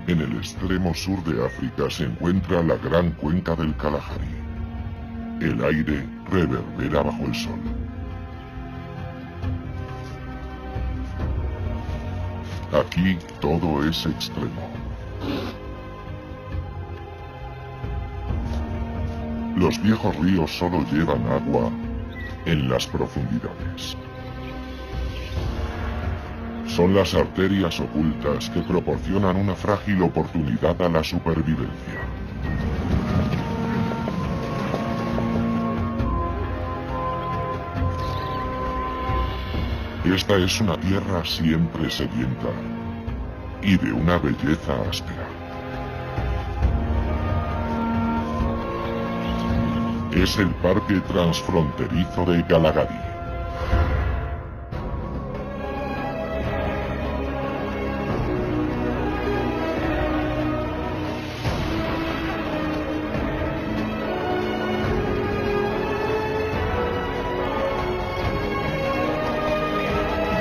En el extremo sur de África se encuentra la gran cuenca del Kalahari. El aire reverbera bajo el sol. Aquí todo es extremo. Los viejos ríos solo llevan agua en las profundidades. Son las arterias ocultas que proporcionan una frágil oportunidad a la supervivencia. Esta es una tierra siempre sedienta y de una belleza áspera. Es el Parque Transfronterizo de Kalahari.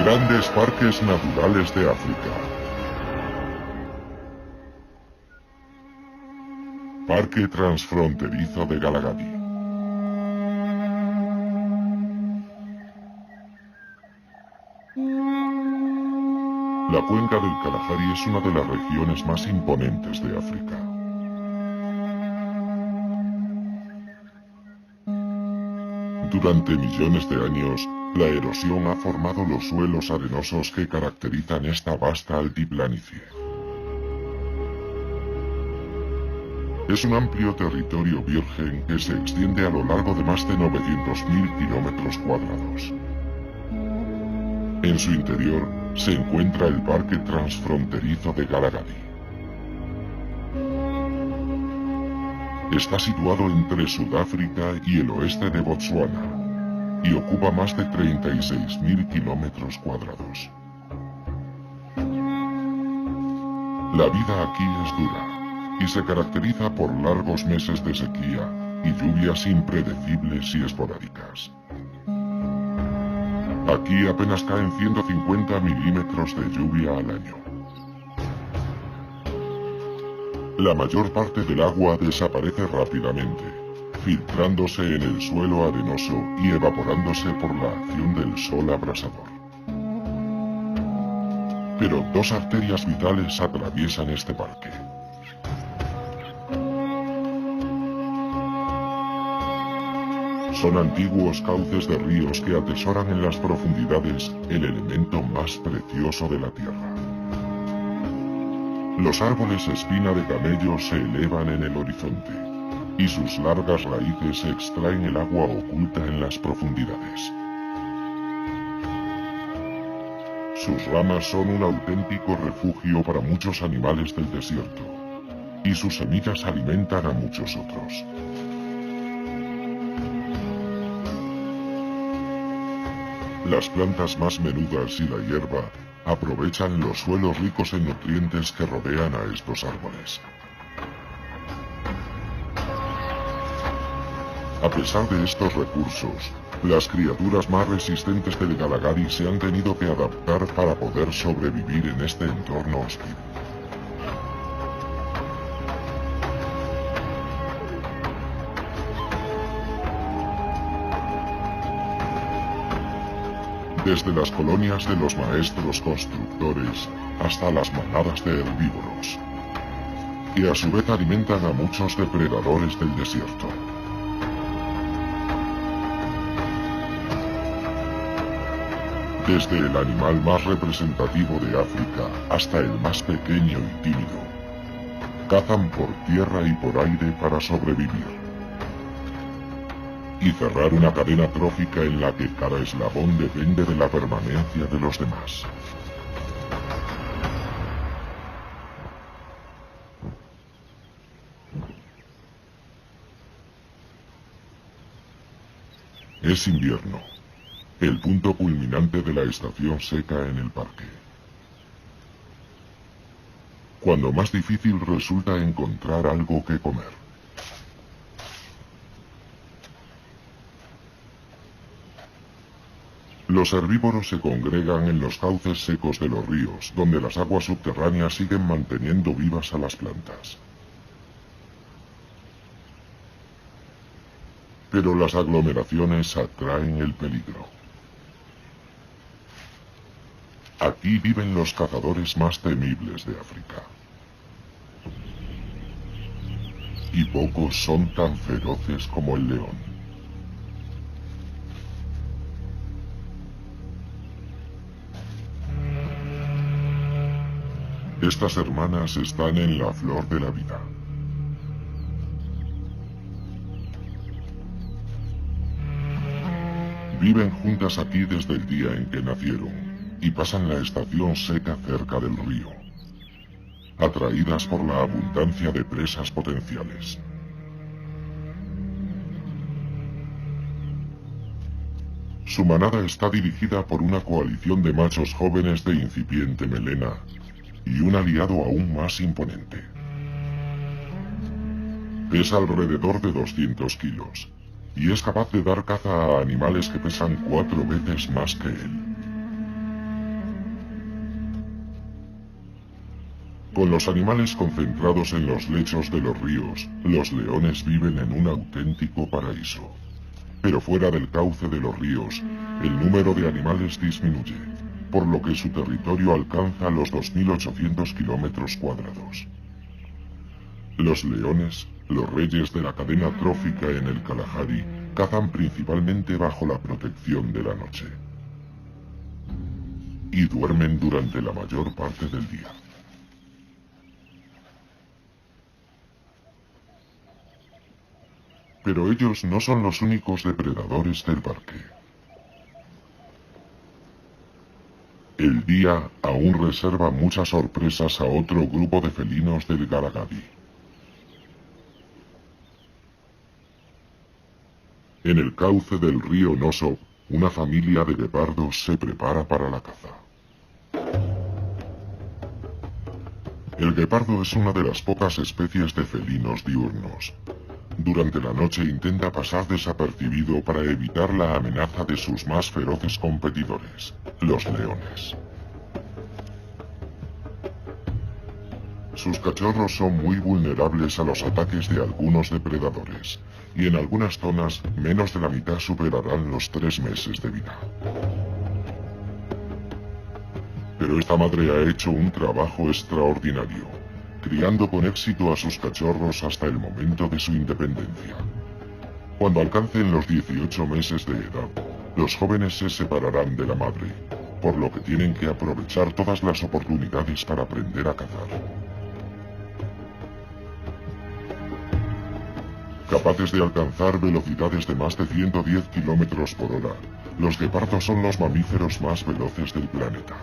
Grandes parques naturales de África. Parque Transfronterizo de Kalahari. La cuenca del Kalahari es una de las regiones más imponentes de África. Durante millones de años, la erosión ha formado los suelos arenosos que caracterizan esta vasta altiplanicie. Es un amplio territorio virgen que se extiende a lo largo de más de 900.000 kilómetros cuadrados. En su interior se encuentra el Parque Transfronterizo de Kalahari. Está situado entre Sudáfrica y el oeste de Botsuana y ocupa más de 36.000 kilómetros cuadrados. La vida aquí es dura y se caracteriza por largos meses de sequía y lluvias impredecibles y esporádicas. Aquí apenas caen 150 milímetros de lluvia al año. La mayor parte del agua desaparece rápidamente, filtrándose en el suelo arenoso y evaporándose por la acción del sol abrasador. Pero dos arterias vitales atraviesan este parque. Son antiguos cauces de ríos que atesoran en las profundidades el elemento más precioso de la tierra. Los árboles espina de camello se elevan en el horizonte, y sus largas raíces extraen el agua oculta en las profundidades. Sus ramas son un auténtico refugio para muchos animales del desierto, y sus semillas alimentan a muchos otros. Las plantas más menudas y la hierba aprovechan los suelos ricos en nutrientes que rodean a estos árboles. A pesar de estos recursos, las criaturas más resistentes del Kalahari se han tenido que adaptar para poder sobrevivir en este entorno hostil. Desde las colonias de los maestros constructores hasta las manadas de herbívoros, que a su vez alimentan a muchos depredadores del desierto. Desde el animal más representativo de África hasta el más pequeño y tímido, cazan por tierra y por aire para sobrevivir y cerrar una cadena trófica en la que cada eslabón depende de la permanencia de los demás. Es invierno, el punto culminante de la estación seca en el parque, cuando más difícil resulta encontrar algo que comer. Los herbívoros se congregan en los cauces secos de los ríos, donde las aguas subterráneas siguen manteniendo vivas a las plantas. Pero las aglomeraciones atraen el peligro. Aquí viven los cazadores más temibles de África. Y pocos son tan feroces como el león. Estas hermanas están en la flor de la vida. Viven juntas aquí desde el día en que nacieron y pasan la estación seca cerca del río, atraídas por la abundancia de presas potenciales. Su manada está dirigida por una coalición de machos jóvenes de incipiente melena y un aliado aún más imponente. Pesa alrededor de 200 kilos y es capaz de dar caza a animales que pesan 4 veces más que él. Con los animales concentrados en los lechos de los ríos, los leones viven en un auténtico paraíso. Pero fuera del cauce de los ríos, el número de animales disminuye, por lo que su territorio alcanza los 2.800 kilómetros cuadrados. Los leones, los reyes de la cadena trófica en el Kalahari, cazan principalmente bajo la protección de la noche. Y duermen durante la mayor parte del día. Pero ellos no son los únicos depredadores del parque. El día aún reserva muchas sorpresas a otro grupo de felinos del Galagadi. En el cauce del río Noso, una familia de guepardos se prepara para la caza. El guepardo es una de las pocas especies de felinos diurnos. Durante la noche intenta pasar desapercibido para evitar la amenaza de sus más feroces competidores, los leones. Sus cachorros son muy vulnerables a los ataques de algunos depredadores, y en algunas zonas menos de la mitad superarán los 3 meses de vida. Pero esta madre ha hecho un trabajo extraordinario, criando con éxito a sus cachorros hasta el momento de su independencia. Cuando alcancen los 18 meses de edad, los jóvenes se separarán de la madre, por lo que tienen que aprovechar todas las oportunidades para aprender a cazar. Capaces de alcanzar velocidades de más de 110 kilómetros por hora, los guepardos son los mamíferos más veloces del planeta.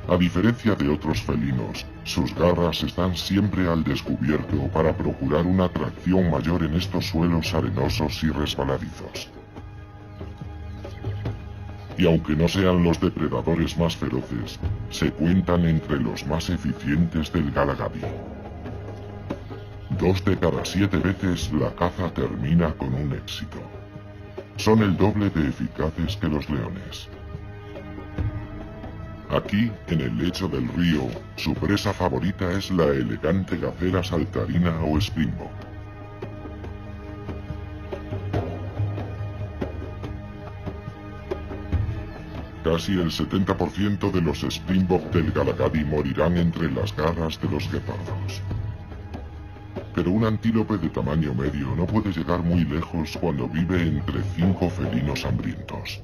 A diferencia de otros felinos, sus garras están siempre al descubierto para procurar una tracción mayor en estos suelos arenosos y resbaladizos. Y aunque no sean los depredadores más feroces, se cuentan entre los más eficientes del Galagadi. 2 de cada 7 veces la caza termina con un éxito. Son el doble de eficaces que los leones. Aquí, en el lecho del río, su presa favorita es la elegante gacela saltarina o springbok. Casi el 70% de los springbok del Galagadi morirán entre las garras de los guepardos. Pero un antílope de tamaño medio no puede llegar muy lejos cuando vive entre 5 felinos hambrientos.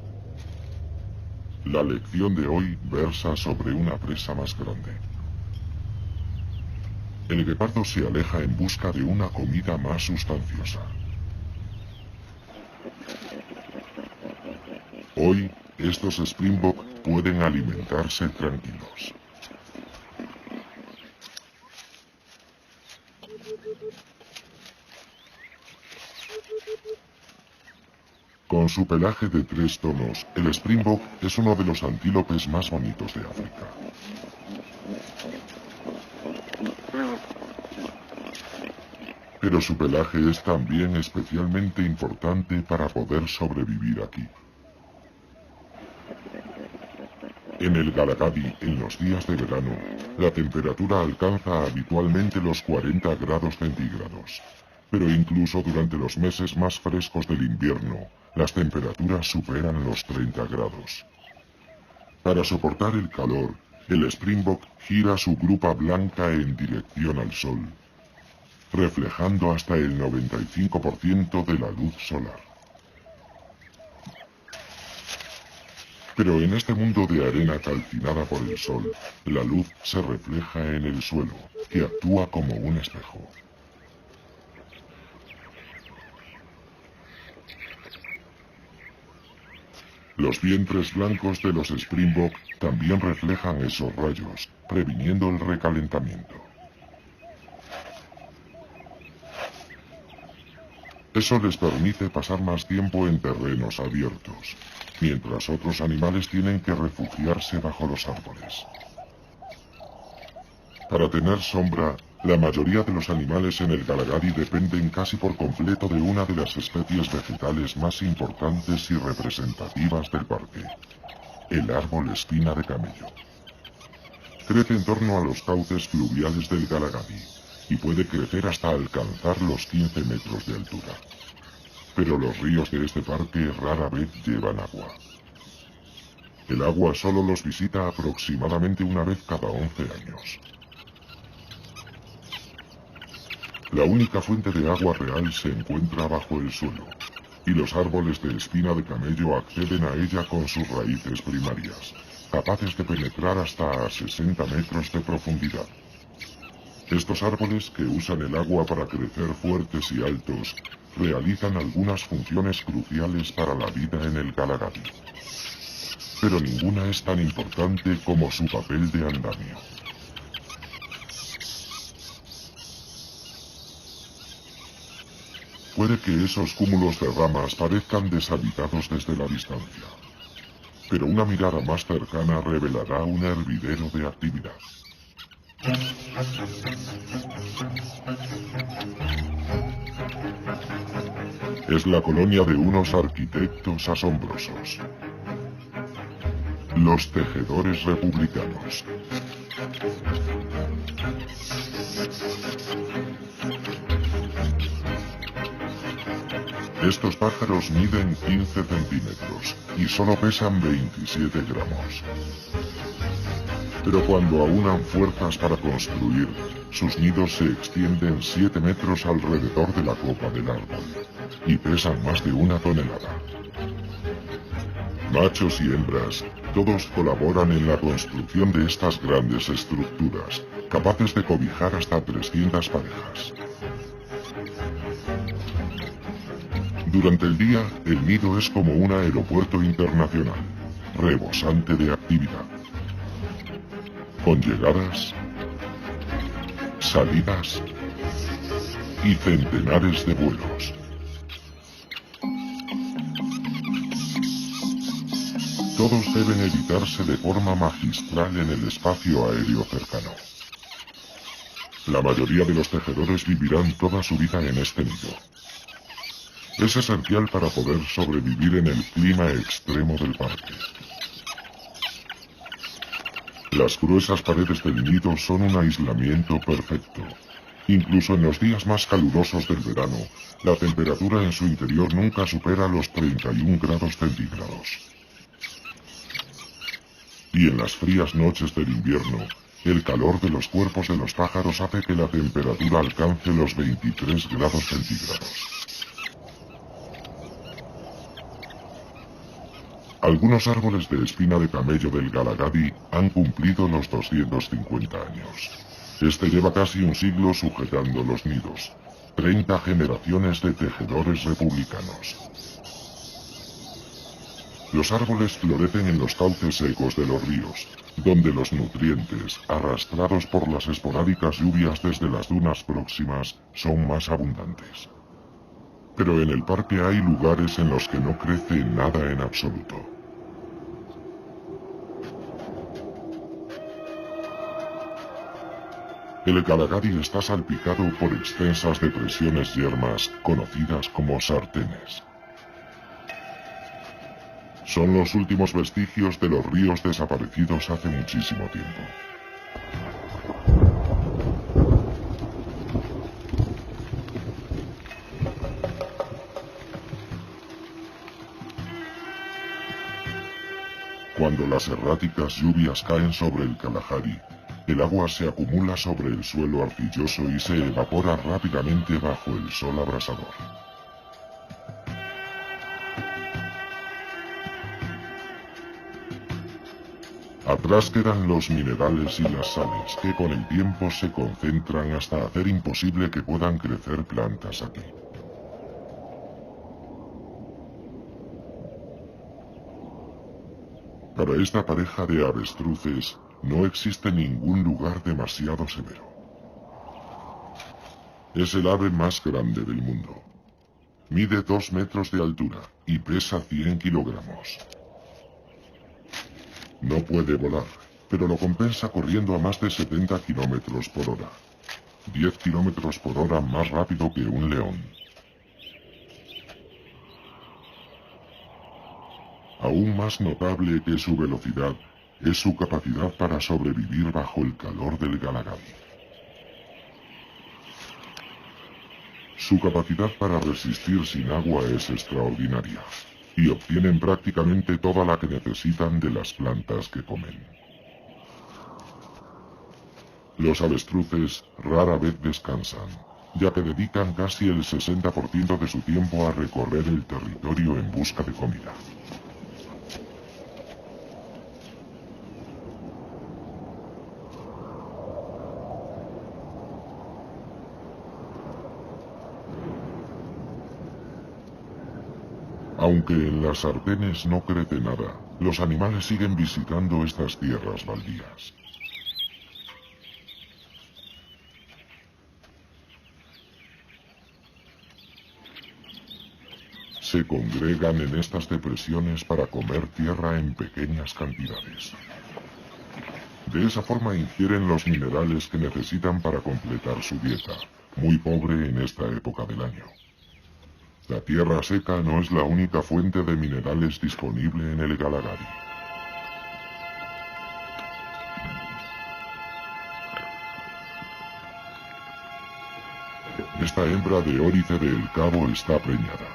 La lección de hoy versa sobre una presa más grande. El guepardo se aleja en busca de una comida más sustanciosa. Hoy, estos springbok pueden alimentarse tranquilos. Con su pelaje de 3 tonos, el springbok es uno de los antílopes más bonitos de África. pero su pelaje es también especialmente importante para poder sobrevivir aquí. En el Galagadi, en los días de verano, la temperatura alcanza habitualmente los 40 grados centígrados. Pero incluso durante los meses más frescos del invierno, las temperaturas superan los 30 grados. Para soportar el calor, el Springbok gira su grupa blanca en dirección al sol, reflejando hasta el 95% de la luz solar. Pero en este mundo de arena calcinada por el sol, la luz se refleja en el suelo, que actúa como un espejo. Los vientres blancos de los Springbok también reflejan esos rayos, previniendo el recalentamiento. Eso les permite pasar más tiempo en terrenos abiertos, mientras otros animales tienen que refugiarse bajo los árboles. Para tener sombra, la mayoría de los animales en el Galagadi dependen casi por completo de una de las especies vegetales más importantes y representativas del parque, el árbol espina de camello. Crece en torno a los cauces fluviales del Galagadi y puede crecer hasta alcanzar los 15 metros de altura. Pero los ríos de este parque rara vez llevan agua. El agua solo los visita aproximadamente una vez cada 11 años. La única fuente de agua real se encuentra bajo el suelo, y los árboles de espina de camello acceden a ella con sus raíces primarias, capaces de penetrar hasta a 60 metros de profundidad. Estos árboles, que usan el agua para crecer fuertes y altos, realizan algunas funciones cruciales para la vida en el Galagadi. Pero ninguna es tan importante como su papel de andamio. Puede que esos cúmulos de ramas parezcan deshabitados desde la distancia, pero una mirada más cercana revelará un hervidero de actividad. Es la colonia de unos arquitectos asombrosos, los tejedores republicanos. Estos pájaros miden 15 centímetros y solo pesan 27 gramos. Pero cuando aunan fuerzas para construir, sus nidos se extienden 7 metros alrededor de la copa del árbol y pesan más de 1 tonelada. Machos y hembras, todos colaboran en la construcción de estas grandes estructuras, capaces de cobijar hasta 300 parejas. Durante el día, el nido es como un aeropuerto internacional, rebosante de actividad, con llegadas, salidas y centenares de vuelos. Todos deben evitarse de forma magistral en el espacio aéreo cercano. La mayoría de los tejedores vivirán toda su vida en este nido. Es esencial para poder sobrevivir en el clima extremo del parque. Las gruesas paredes del nido son un aislamiento perfecto. Incluso en los días más calurosos del verano, la temperatura en su interior nunca supera los 31 grados centígrados. Y en las frías noches del invierno, el calor de los cuerpos de los pájaros hace que la temperatura alcance los 23 grados centígrados. Algunos árboles de espina de camello del Galagadi han cumplido los 250 años. Este lleva casi un siglo sujetando los nidos. 30 generaciones de tejedores republicanos. Los árboles florecen en los cauces secos de los ríos, donde los nutrientes, arrastrados por las esporádicas lluvias desde las dunas próximas, son más abundantes. Pero en el parque hay lugares en los que no crece nada en absoluto. El Galagadi está salpicado por extensas depresiones yermas conocidas como sartenes. Son los últimos vestigios de los ríos desaparecidos hace muchísimo tiempo. Cuando las erráticas lluvias caen sobre el Kalahari, el agua se acumula sobre el suelo arcilloso y se evapora rápidamente bajo el sol abrasador. Atrás quedan los minerales y las sales que con el tiempo se concentran hasta hacer imposible que puedan crecer plantas aquí. Para esta pareja de avestruces no existe ningún lugar demasiado severo. Es el ave más grande del mundo. Mide 2 metros de altura y pesa 100 kilogramos. No puede volar, pero lo compensa corriendo a más de 70 kilómetros por hora. 10 kilómetros por hora más rápido que un león. Aún más notable que su velocidad es su capacidad para sobrevivir bajo el calor del Galagadi. Su capacidad para resistir sin agua es extraordinaria, y obtienen prácticamente toda la que necesitan de las plantas que comen. Los avestruces rara vez descansan, ya que dedican casi el 60% de su tiempo a recorrer el territorio en busca de comida. Aunque en las sartenes no crece nada, los animales siguen visitando estas tierras baldías. Se congregan en estas depresiones para comer tierra en pequeñas cantidades. De esa forma ingieren los minerales que necesitan para completar su dieta, muy pobre en esta época del año. La tierra seca no es la única fuente de minerales disponible en el Galagadi. Esta hembra de órice del Cabo está preñada.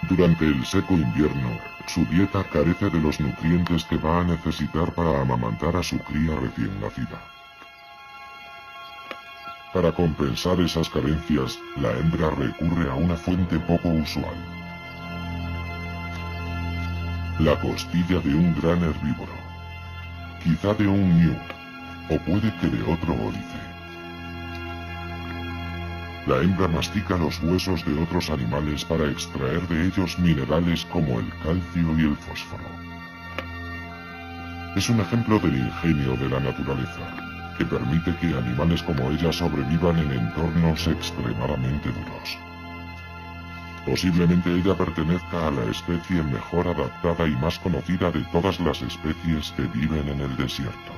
Durante el seco invierno, su dieta carece de los nutrientes que va a necesitar para amamantar a su cría recién nacida. Para compensar esas carencias, la hembra recurre a una fuente poco usual. La costilla de un gran herbívoro. Quizá de un ñu, o puede que de otro órice. La hembra mastica los huesos de otros animales para extraer de ellos minerales como el calcio y el fósforo. Es un ejemplo del ingenio de la naturaleza, que permite que animales como ella sobrevivan en entornos extremadamente duros. Posiblemente ella pertenezca a la especie mejor adaptada y más conocida de todas las especies que viven en el desierto.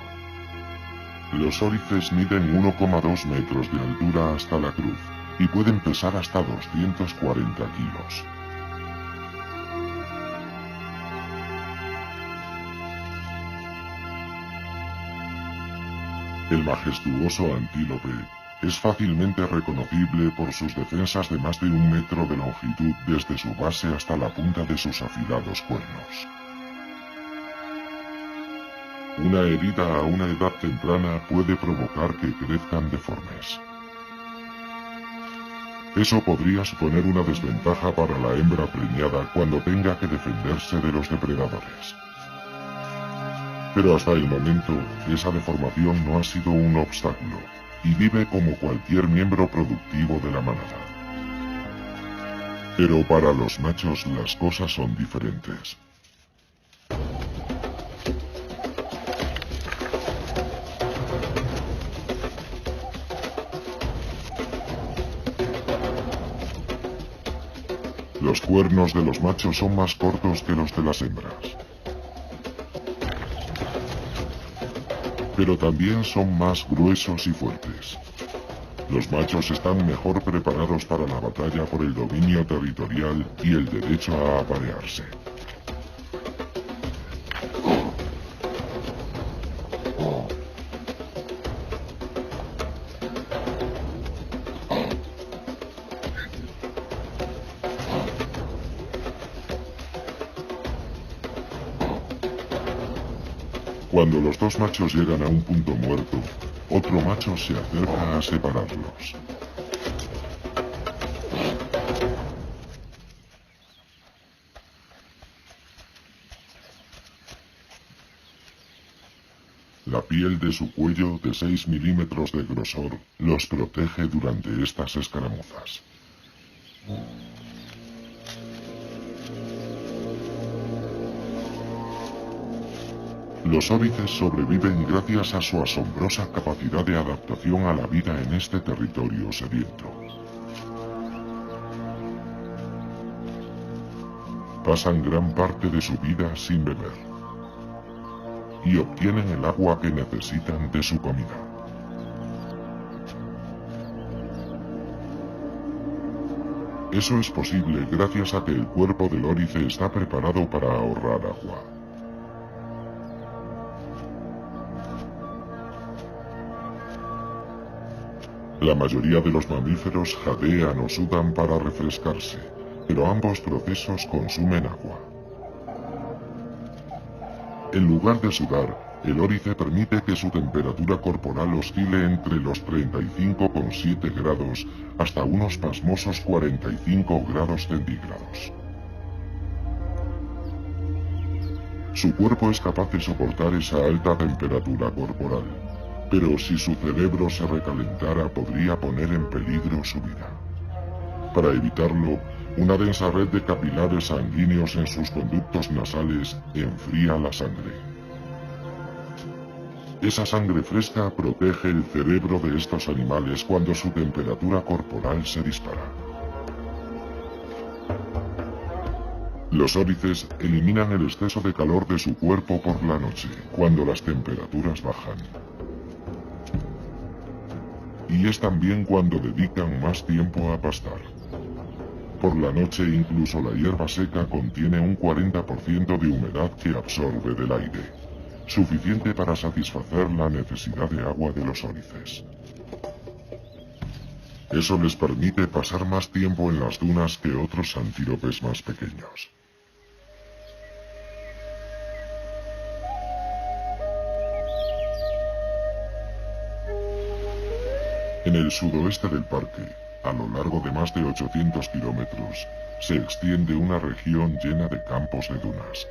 Los órices miden 1,2 metros de altura hasta la cruz, y pueden pesar hasta 240 kilos. El majestuoso antílope es fácilmente reconocible por sus defensas de más de 1 metro de longitud desde su base hasta la punta de sus afilados cuernos. Una herida a una edad temprana puede provocar que crezcan deformes. Eso podría suponer una desventaja para la hembra preñada cuando tenga que defenderse de los depredadores. Pero hasta el momento, esa deformación no ha sido un obstáculo, y vive como cualquier miembro productivo de la manada. Pero para los machos las cosas son diferentes. Los cuernos de los machos son más cortos que los de las hembras. pero también son más gruesos y fuertes. Los machos están mejor preparados para la batalla por el dominio territorial y el derecho a aparearse. Cuando los dos machos llegan a un punto muerto, otro macho se acerca a separarlos. La piel de su cuello de 6 milímetros de grosor los protege durante estas escaramuzas. Los órices sobreviven gracias a su asombrosa capacidad de adaptación a la vida en este territorio sediento. Pasan gran parte de su vida sin beber y obtienen el agua que necesitan de su comida. Eso es posible gracias a que el cuerpo del órice está preparado para ahorrar agua. La mayoría de los mamíferos jadean o sudan para refrescarse, pero ambos procesos consumen agua. En lugar de sudar, el órice permite que su temperatura corporal oscile entre los 35,7 grados hasta unos pasmosos 45 grados centígrados. Su cuerpo es capaz de soportar esa alta temperatura corporal, pero si su cerebro se recalentara podría poner en peligro su vida. Para evitarlo, una densa red de capilares sanguíneos en sus conductos nasales enfría la sangre. Esa sangre fresca protege el cerebro de estos animales cuando su temperatura corporal se dispara. Los órices eliminan el exceso de calor de su cuerpo por la noche, cuando las temperaturas bajan. Y es también cuando dedican más tiempo a pastar. Por la noche incluso la hierba seca contiene un 40% de humedad que absorbe del aire, suficiente para satisfacer la necesidad de agua de los órices. Eso les permite pasar más tiempo en las dunas que otros antílopes más pequeños. En el sudoeste del parque, a lo largo de más de 800 kilómetros, se extiende una región llena de campos de dunas.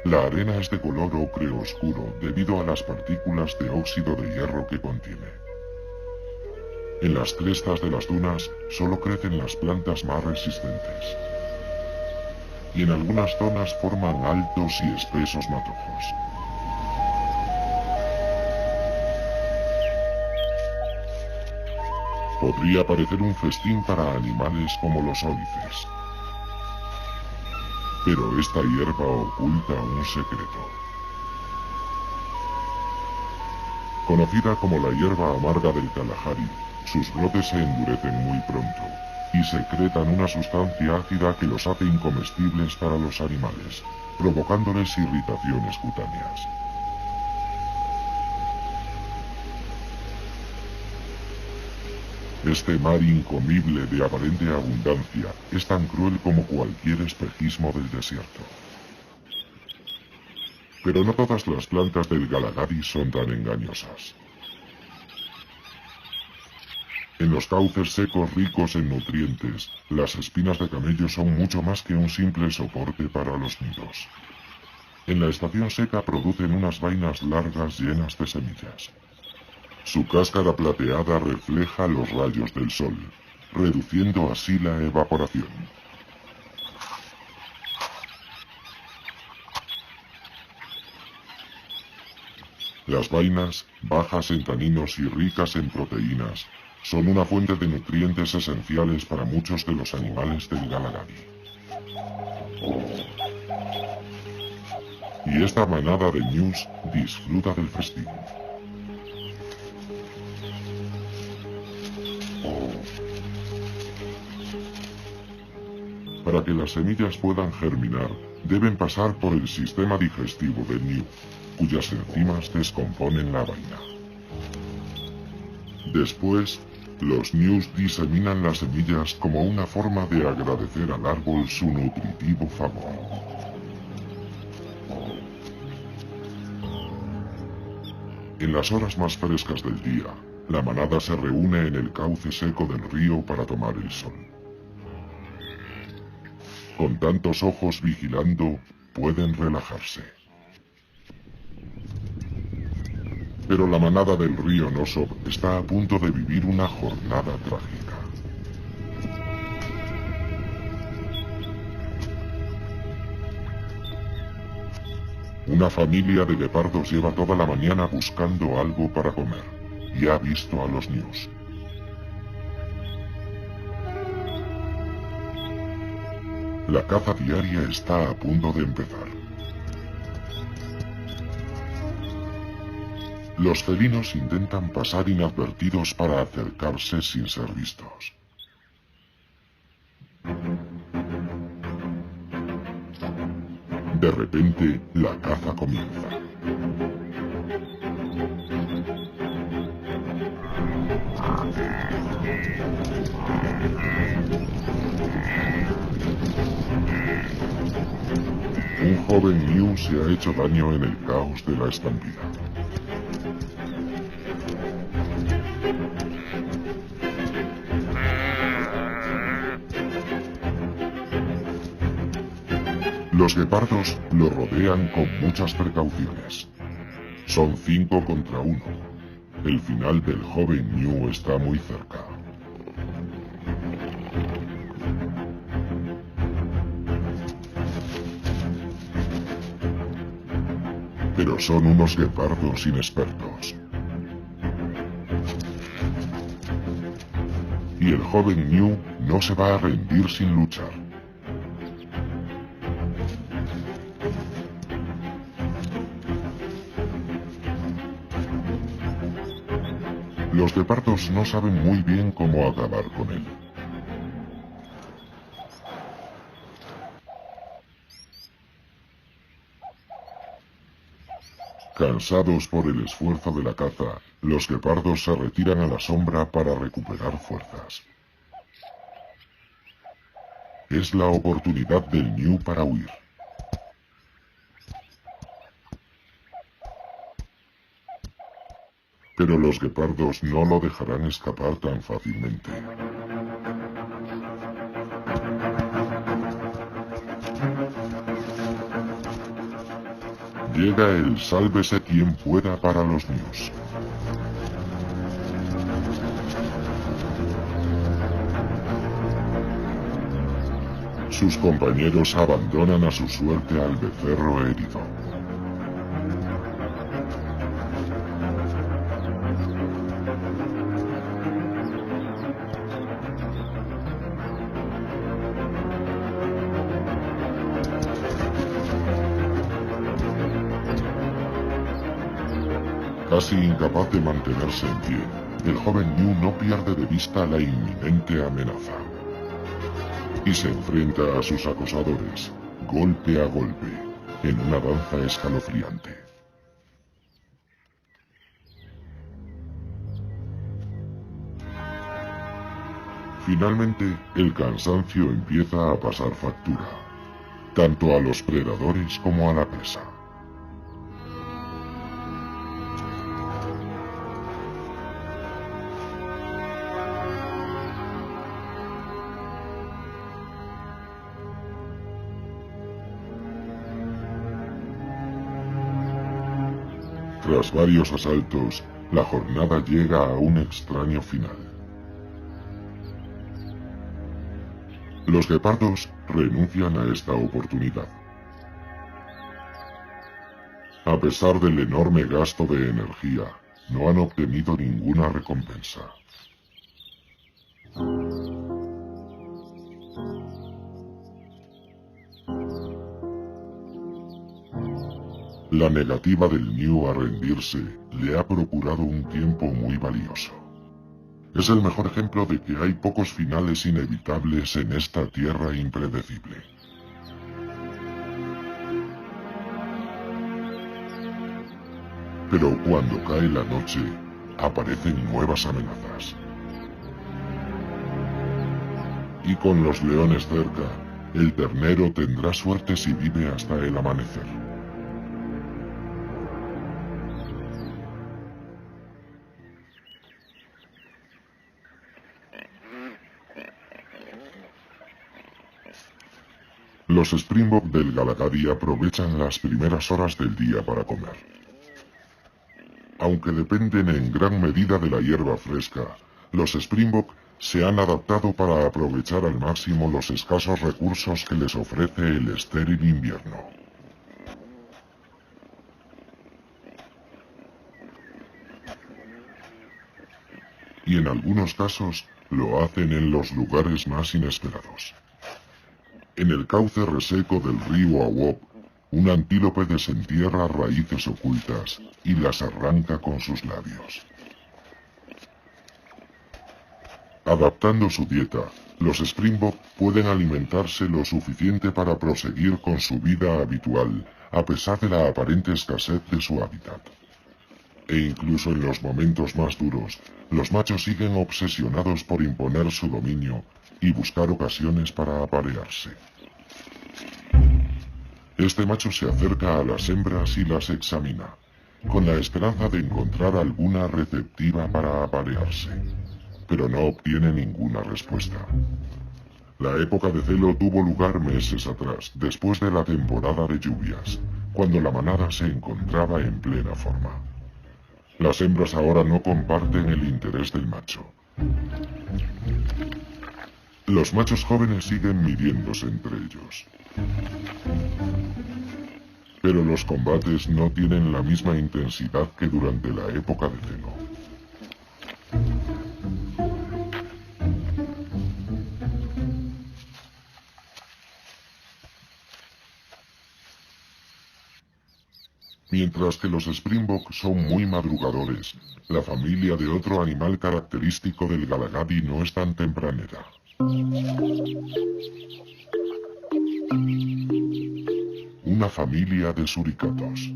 La arena es de color ocre oscuro debido a las partículas de óxido de hierro que contiene. En las crestas de las dunas solo crecen las plantas más resistentes. Y en algunas zonas forman altos y espesos matojos. Podría parecer un festín para animales como los órices. Pero esta hierba oculta un secreto. Conocida como la hierba amarga del Kalahari, sus brotes se endurecen muy pronto y secretan una sustancia ácida que los hace incomestibles para los animales, provocándoles irritaciones cutáneas. Este mar incomible de aparente abundancia es tan cruel como cualquier espejismo del desierto. Pero no todas las plantas del Kalahari son tan engañosas. En los cauces secos ricos en nutrientes, las espinas de camello son mucho más que un simple soporte para los nidos. En la estación seca producen unas vainas largas llenas de semillas. Su cáscara plateada refleja los rayos del sol, reduciendo así la evaporación. Las vainas, bajas en taninos y ricas en proteínas, son una fuente de nutrientes esenciales para muchos de los animales del Kalahari. Y esta manada de ñus disfruta del festín. Para que las semillas puedan germinar, deben pasar por el sistema digestivo del New, cuyas enzimas descomponen la vaina. Después, los News diseminan las semillas como una forma de agradecer al árbol su nutritivo favor. En las horas más frescas del día, la manada se reúne en el cauce seco del río para tomar el sol. Con tantos ojos vigilando, pueden relajarse. Pero la manada del río Nosov está a punto de vivir una jornada trágica. Una familia de guepardos lleva toda la mañana buscando algo para comer, y ha visto a los News. La caza diaria está a punto de empezar. Los felinos intentan pasar inadvertidos para acercarse sin ser vistos. De repente, la caza comienza. Un joven New se ha hecho daño en el caos de la estampida. Los guepardos lo rodean con muchas precauciones. Son 5 contra 1. El final del joven New está muy cerca. Pero son unos guepardos inexpertos. Y el joven New no se va a rendir sin luchar. Los guepardos no saben muy bien cómo acabar con él. Cansados por el esfuerzo de la caza, los guepardos se retiran a la sombra para recuperar fuerzas. Es la oportunidad del New para huir. Pero los guepardos no lo dejarán escapar tan fácilmente. Llega el sálvese quien pueda para los News. Sus compañeros abandonan a su suerte al becerro herido. Casi incapaz de mantenerse en pie, el joven New no pierde de vista la inminente amenaza. Y se enfrenta a sus acosadores, golpe a golpe, en una danza escalofriante. Finalmente, el cansancio empieza a pasar factura, tanto a los predadores como a la presa. Tras varios asaltos, la jornada llega a un extraño final. Los guepardos renuncian a esta oportunidad. A pesar del enorme gasto de energía, no han obtenido ninguna recompensa. La negativa del New a rendirse le ha procurado un tiempo muy valioso. Es el mejor ejemplo de que hay pocos finales inevitables en esta tierra impredecible. Pero cuando cae la noche, aparecen nuevas amenazas. Y con los leones cerca, el ternero tendrá suerte si vive hasta el amanecer. Los Springbok del Galagadi aprovechan las primeras horas del día para comer. Aunque dependen en gran medida de la hierba fresca, los Springbok se han adaptado para aprovechar al máximo los escasos recursos que les ofrece el estéril invierno. Y en algunos casos lo hacen en los lugares más inesperados. En el cauce reseco del río Awop, un antílope desentierra raíces ocultas y las arranca con sus labios. Adaptando su dieta, los Springbok pueden alimentarse lo suficiente para proseguir con su vida habitual, a pesar de la aparente escasez de su hábitat. E incluso en los momentos más duros, los machos siguen obsesionados por imponer su dominio y buscar ocasiones para aparearse. Este macho se acerca a las hembras y las examina, con la esperanza de encontrar alguna receptiva para aparearse, pero no obtiene ninguna respuesta. La época de celo tuvo lugar meses atrás, después de la temporada de lluvias, cuando la manada se encontraba en plena forma. Las hembras ahora no comparten el interés del macho. Los machos jóvenes siguen midiéndose entre ellos. Pero los combates no tienen la misma intensidad que durante la época de celo. Mientras que los Springbok son muy madrugadores, la familia de otro animal característico del Galagadi no es tan tempranera. Una familia de suricatos.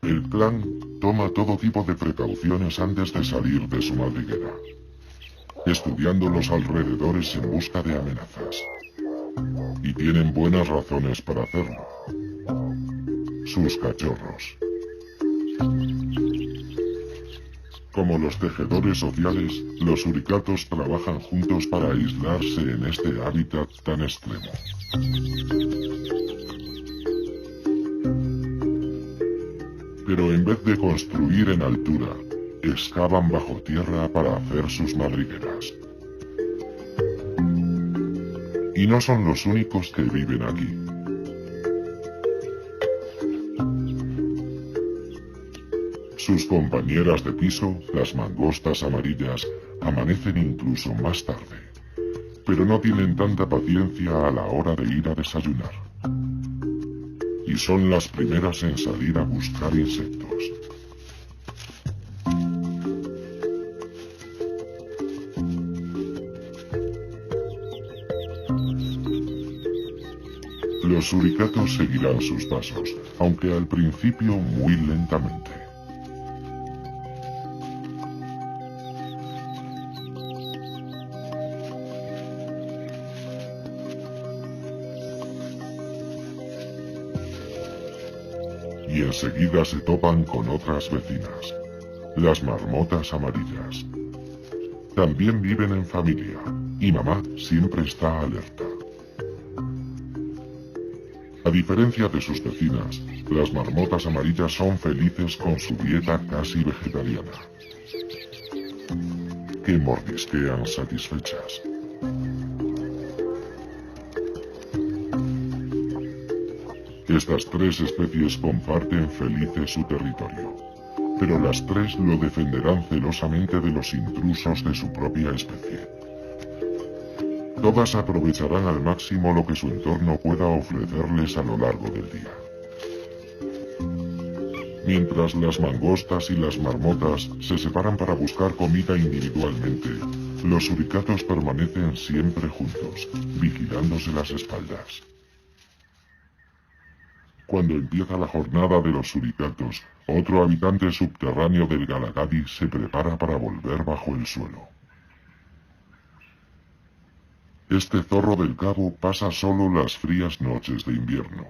El clan toma todo tipo de precauciones antes de salir de su madriguera, estudiando los alrededores en busca de amenazas. Y tienen buenas razones para hacerlo. Sus cachorros. Como los tejedores sociales, los suricatos trabajan juntos para aislarse en este hábitat tan extremo. Pero en vez de construir en altura, excavan bajo tierra para hacer sus madrigueras. Y no son los únicos que viven aquí. Sus compañeras de piso, las mangostas amarillas, amanecen incluso más tarde, pero no tienen tanta paciencia a la hora de ir a desayunar. Y son las primeras en salir a buscar insectos. Los suricatos seguirán sus pasos, aunque al principio muy lentamente. Y enseguida se topan con otras vecinas, las marmotas amarillas. También viven en familia, y mamá siempre está alerta. A diferencia de sus vecinas, las marmotas amarillas son felices con su dieta casi vegetariana, que mordisquean satisfechas. Estas tres especies comparten felices su territorio, pero las tres lo defenderán celosamente de los intrusos de su propia especie. Todas aprovecharán al máximo lo que su entorno pueda ofrecerles a lo largo del día. Mientras las mangostas y las marmotas se separan para buscar comida individualmente, los suricatos permanecen siempre juntos, vigilándose las espaldas. Cuando empieza la jornada de los suricatos, otro habitante subterráneo del Galagadi se prepara para volver bajo el suelo. Este zorro del cabo pasa solo las frías noches de invierno,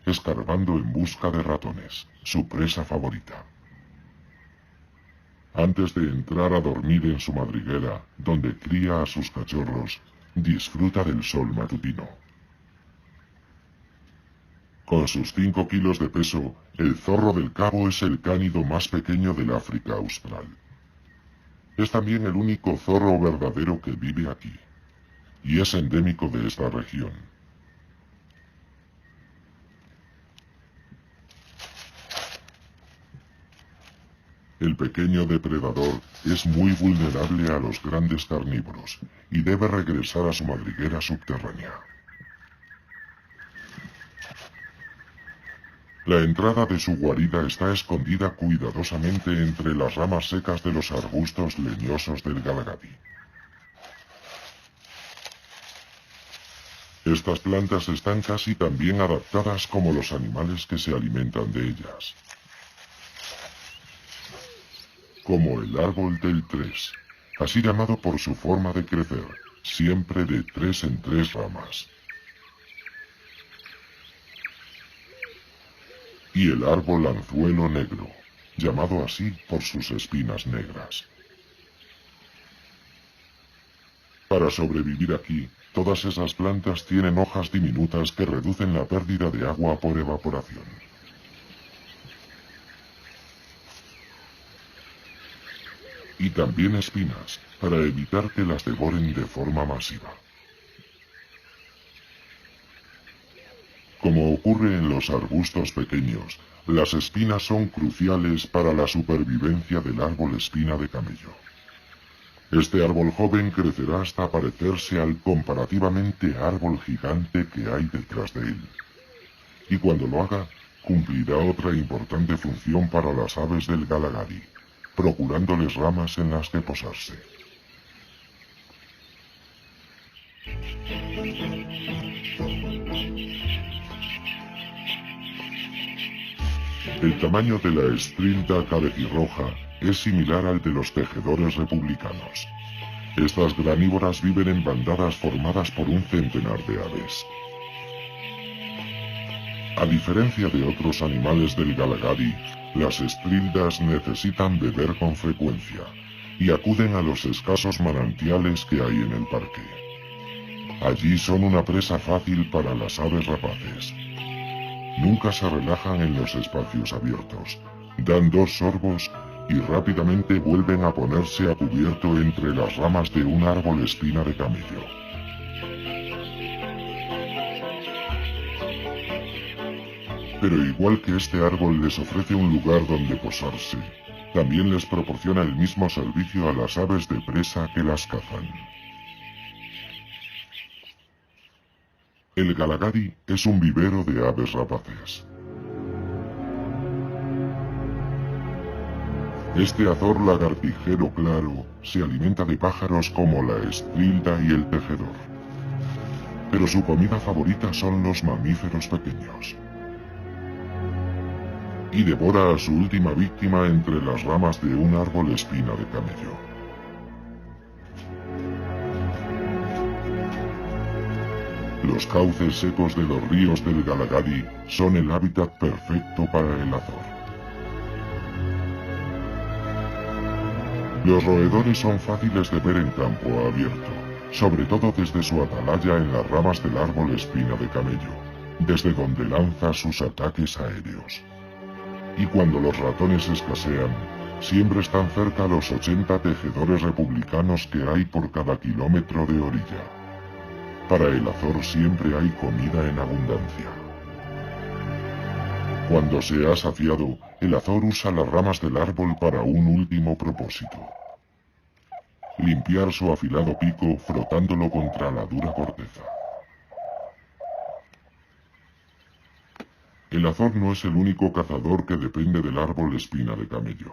escarbando en busca de ratones, su presa favorita. Antes de entrar a dormir en su madriguera, donde cría a sus cachorros, disfruta del sol matutino. Con sus 5 kilos de peso, el zorro del cabo es el cánido más pequeño del África Austral. Es también el único zorro verdadero que vive aquí, y es endémico de esta región. El pequeño depredador es muy vulnerable a los grandes carnívoros y debe regresar a su madriguera subterránea. La entrada de su guarida está escondida cuidadosamente entre las ramas secas de los arbustos leñosos del Galagadi. Estas plantas están casi tan bien adaptadas como los animales que se alimentan de ellas. Como el árbol del 3, así llamado por su forma de crecer, siempre de 3 en 3 ramas. Y el árbol anzuelo negro, llamado así por sus espinas negras. Para sobrevivir aquí, todas esas plantas tienen hojas diminutas que reducen la pérdida de agua por evaporación. Y también espinas, para evitar que las devoren de forma masiva. Como ocurre en los arbustos pequeños, las espinas son cruciales para la supervivencia del árbol espina de camello. Este árbol joven crecerá hasta parecerse al comparativamente árbol gigante que hay detrás de él. Y cuando lo haga, cumplirá otra importante función para las aves del Galagadi, procurándoles ramas en las que posarse. El tamaño de la estrilda cabecirroja es similar al de los tejedores republicanos. Estas granívoras viven en bandadas formadas por un centenar de aves. A diferencia de otros animales del Galagadi, las estrildas necesitan beber con frecuencia y acuden a los escasos manantiales que hay en el parque. Allí son una presa fácil para las aves rapaces. Nunca se relajan en los espacios abiertos, dan 2 sorbos y rápidamente vuelven a ponerse a cubierto entre las ramas de un árbol espina de camello. Pero igual que este árbol les ofrece un lugar donde posarse, también les proporciona el mismo servicio a las aves de presa que las cazan. El Galagadi es un vivero de aves rapaces. Este azor lagartijero claro se alimenta de pájaros como la estrilda y el tejedor. Pero su comida favorita son los mamíferos pequeños. Y devora a su última víctima entre las ramas de un árbol espina de camello. Los cauces secos de los ríos del Galagadi son el hábitat perfecto para el azor. Los roedores son fáciles de ver en campo abierto, sobre todo desde su atalaya en las ramas del árbol espina de camello, desde donde lanza sus ataques aéreos. Y cuando los ratones escasean, siempre están cerca los 80 tejedores republicanos que hay por cada kilómetro de orilla. Para el azor siempre hay comida en abundancia. Cuando se ha saciado, el azor usa las ramas del árbol para un último propósito: limpiar su afilado pico frotándolo contra la dura corteza. El azor no es el único cazador que depende del árbol espina de camello.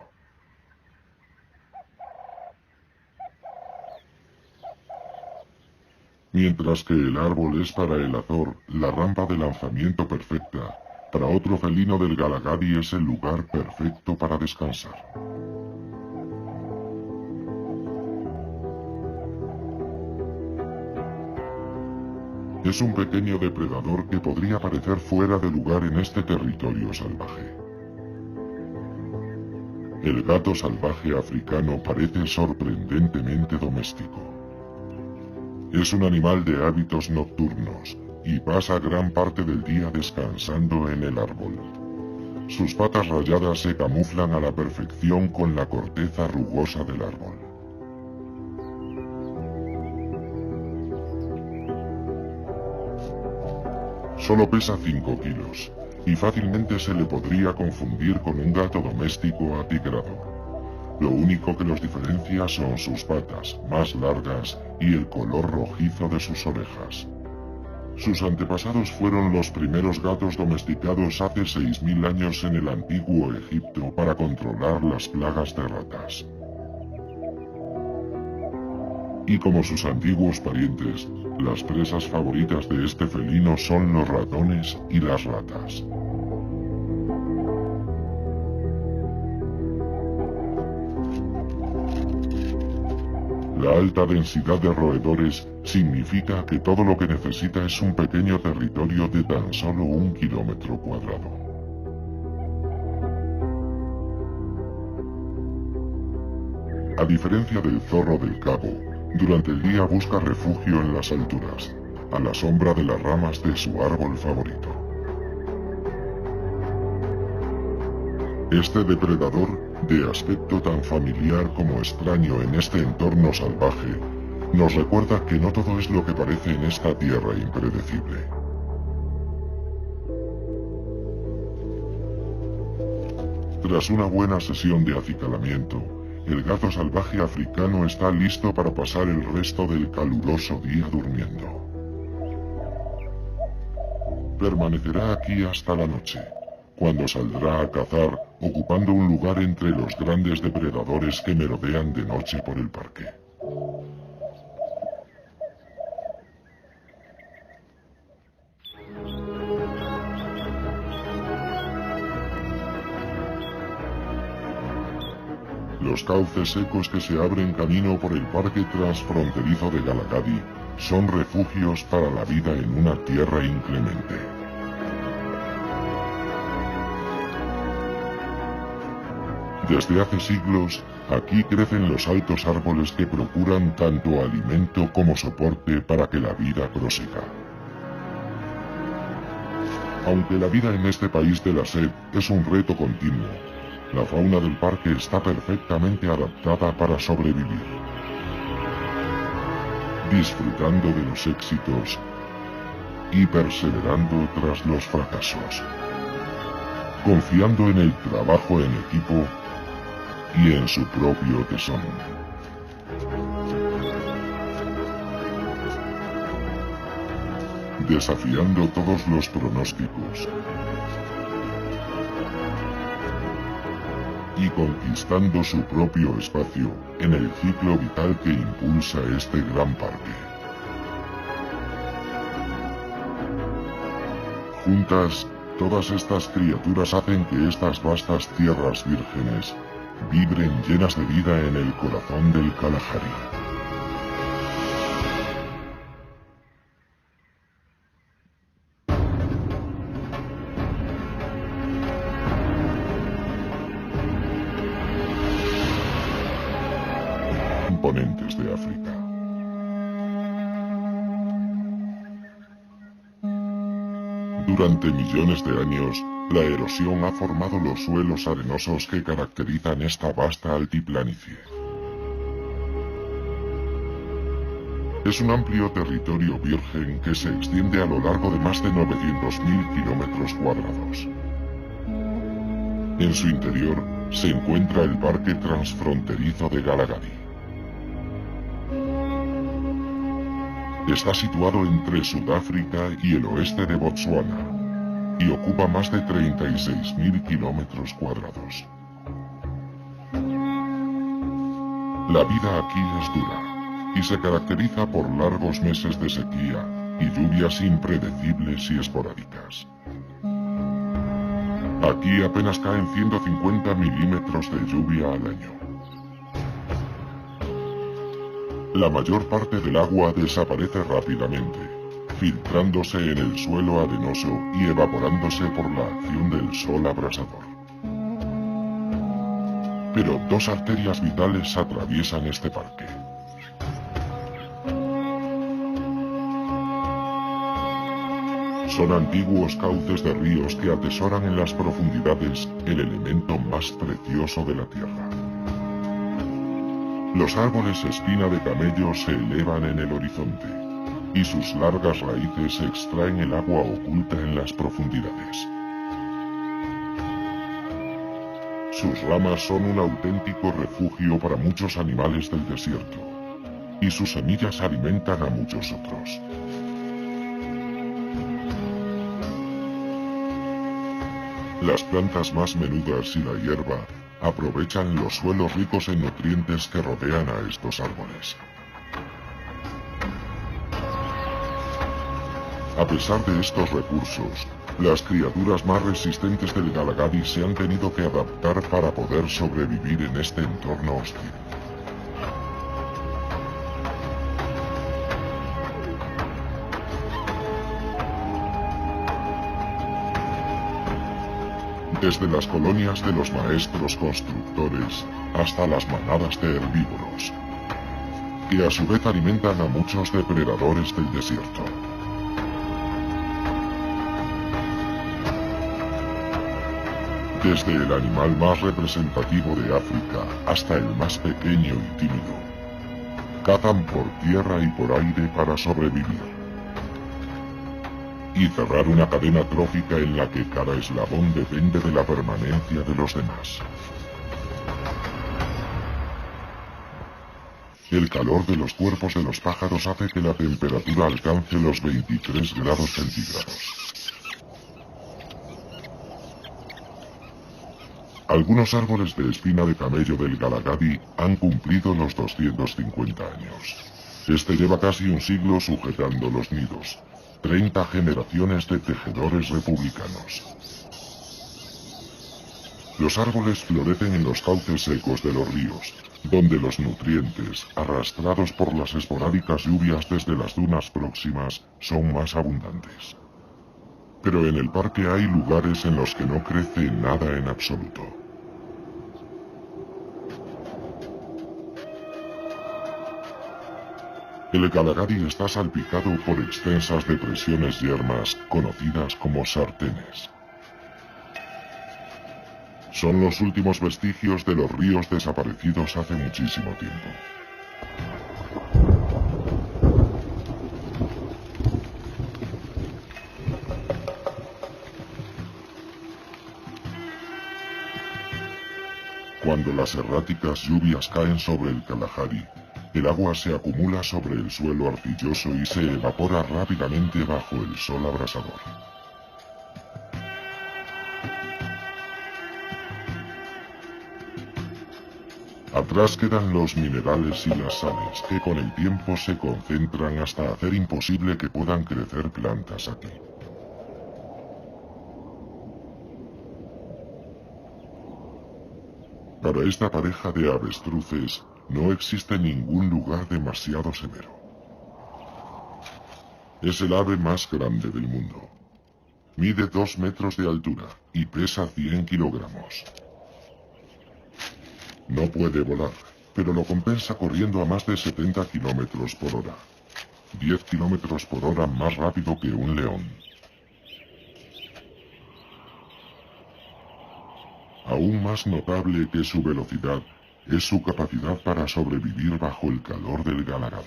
Mientras que el árbol es para el azor la rampa de lanzamiento perfecta, para otro felino del Galagadi es el lugar perfecto para descansar. Es un pequeño depredador que podría parecer fuera de lugar en este territorio salvaje. El gato salvaje africano parece sorprendentemente doméstico. Es un animal de hábitos nocturnos y pasa gran parte del día descansando en el árbol. Sus patas rayadas se camuflan a la perfección con la corteza rugosa del árbol. Solo pesa 5 kilos, y fácilmente se le podría confundir con un gato doméstico atigrado. Lo único que los diferencia son sus patas, más largas, y el color rojizo de sus orejas. Sus antepasados fueron los primeros gatos domesticados hace 6000 años en el antiguo Egipto para controlar las plagas de ratas. Y como sus antiguos parientes, las presas favoritas de este felino son los ratones y las ratas. La alta densidad de roedores significa que todo lo que necesita es un pequeño territorio de tan solo 1 kilómetro cuadrado. A diferencia del zorro del Cabo, durante el día busca refugio en las alturas, a la sombra de las ramas de su árbol favorito. Este depredador, de aspecto tan familiar como extraño en este entorno salvaje, nos recuerda que no todo es lo que parece en esta tierra impredecible. Tras una buena sesión de acicalamiento, el gato salvaje africano está listo para pasar el resto del caluroso día durmiendo. Permanecerá aquí hasta la noche, cuando saldrá a cazar, ocupando un lugar entre los grandes depredadores que merodean de noche por el parque. Los cauces secos que se abren camino por el parque transfronterizo de Galagadi son refugios para la vida en una tierra inclemente. Desde hace siglos, aquí crecen los altos árboles que procuran tanto alimento como soporte para que la vida prosiga. Aunque la vida en este país de la sed es un reto continuo, la fauna del parque está perfectamente adaptada para sobrevivir. Disfrutando de los éxitos y perseverando tras los fracasos. Confiando en el trabajo en equipo y en su propio tesón. Desafiando todos los pronósticos y conquistando su propio espacio en el ciclo vital que impulsa este gran parque. Juntas, todas estas criaturas hacen que estas vastas tierras vírgenes vibren llenas de vida en el corazón del Kalahari. Componentes de África. Durante millones de años, la erosión ha formado los suelos arenosos que caracterizan esta vasta altiplanicie. Es un amplio territorio virgen que se extiende a lo largo de más de 900.000 kilómetros cuadrados. En su interior se encuentra el Parque Transfronterizo de Galagadi. Está situado entre Sudáfrica y el oeste de Botsuana. y ocupa más de 36.000 kilómetros cuadrados. La vida aquí es dura, y se caracteriza por largos meses de sequía y lluvias impredecibles y esporádicas. Aquí apenas caen 150 milímetros de lluvia al año. La mayor parte del agua desaparece rápidamente, filtrándose en el suelo arenoso y evaporándose por la acción del sol abrasador. Pero dos arterias vitales atraviesan este parque. Son antiguos cauces de ríos que atesoran en las profundidades el elemento más precioso de la tierra. Los árboles espina de camello se elevan en el horizonte, y sus largas raíces extraen el agua oculta en las profundidades. Sus ramas son un auténtico refugio para muchos animales del desierto, y sus semillas alimentan a muchos otros. Las plantas más menudas y la hierba aprovechan los suelos ricos en nutrientes que rodean a estos árboles. A pesar de estos recursos, las criaturas más resistentes del Galagadi se han tenido que adaptar para poder sobrevivir en este entorno hostil. Desde las colonias de los maestros constructores hasta las manadas de herbívoros, que a su vez alimentan a muchos depredadores del desierto. Desde el animal más representativo de África hasta el más pequeño y tímido, cazan por tierra y por aire para sobrevivir. Y cerrar una cadena trófica en la que cada eslabón depende de la permanencia de los demás. El calor de los cuerpos de los pájaros hace que la temperatura alcance los 23 grados centígrados. Algunos árboles de espina de camello del Galagadi han cumplido los 250 años. Este lleva casi un siglo sujetando los nidos. 30 generaciones de tejedores republicanos. Los árboles florecen en los cauces secos de los ríos, donde los nutrientes, arrastrados por las esporádicas lluvias desde las dunas próximas, son más abundantes. Pero en el parque hay lugares en los que no crece nada en absoluto. El Galagadi está salpicado por extensas depresiones yermas conocidas como sartenes. Son los últimos vestigios de los ríos desaparecidos hace muchísimo tiempo. Cuando las erráticas lluvias caen sobre el Kalahari, el agua se acumula sobre el suelo arcilloso y se evapora rápidamente bajo el sol abrasador. Atrás quedan los minerales y las sales que con el tiempo se concentran hasta hacer imposible que puedan crecer plantas aquí. Para esta pareja de avestruces, no existe ningún lugar demasiado severo. Es el ave más grande del mundo. Mide 2 metros de altura y pesa 100 kilogramos. No puede volar, pero lo compensa corriendo a más de 70 kilómetros por hora. 10 kilómetros por hora más rápido que un león. Aún más notable que su velocidad es su capacidad para sobrevivir bajo el calor del Galagadi.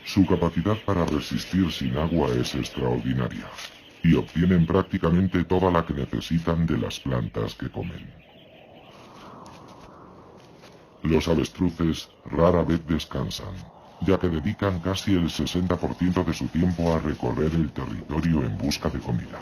Su capacidad para resistir sin agua es extraordinaria, y obtienen prácticamente toda la que necesitan de las plantas que comen. Los avestruces rara vez descansan, ya que dedican casi el 60% de su tiempo a recorrer el territorio en busca de comida.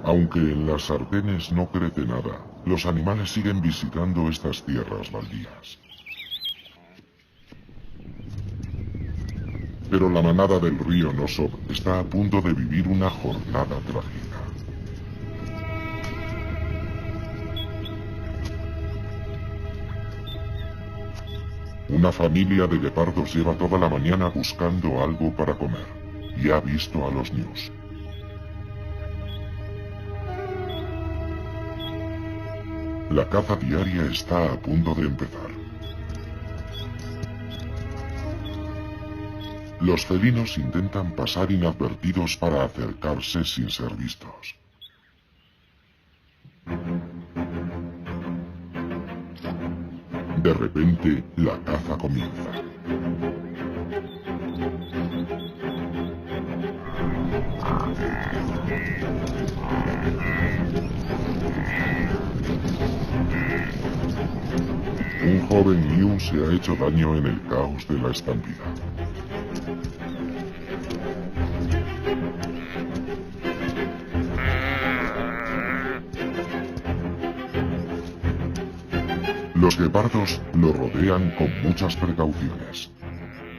Aunque en las Ardenes no crece nada, los animales siguen visitando estas tierras baldías. Pero la manada del río Nosov está a punto de vivir una jornada trágica. Una familia de guepardos lleva toda la mañana buscando algo para comer, y ha visto a los ñus. La caza diaria está a punto de empezar. Los felinos intentan pasar inadvertidos para acercarse sin ser vistos. De repente, la caza comienza. Un joven ñu se ha hecho daño en el caos de la estampida. Los guepardos lo rodean con muchas precauciones.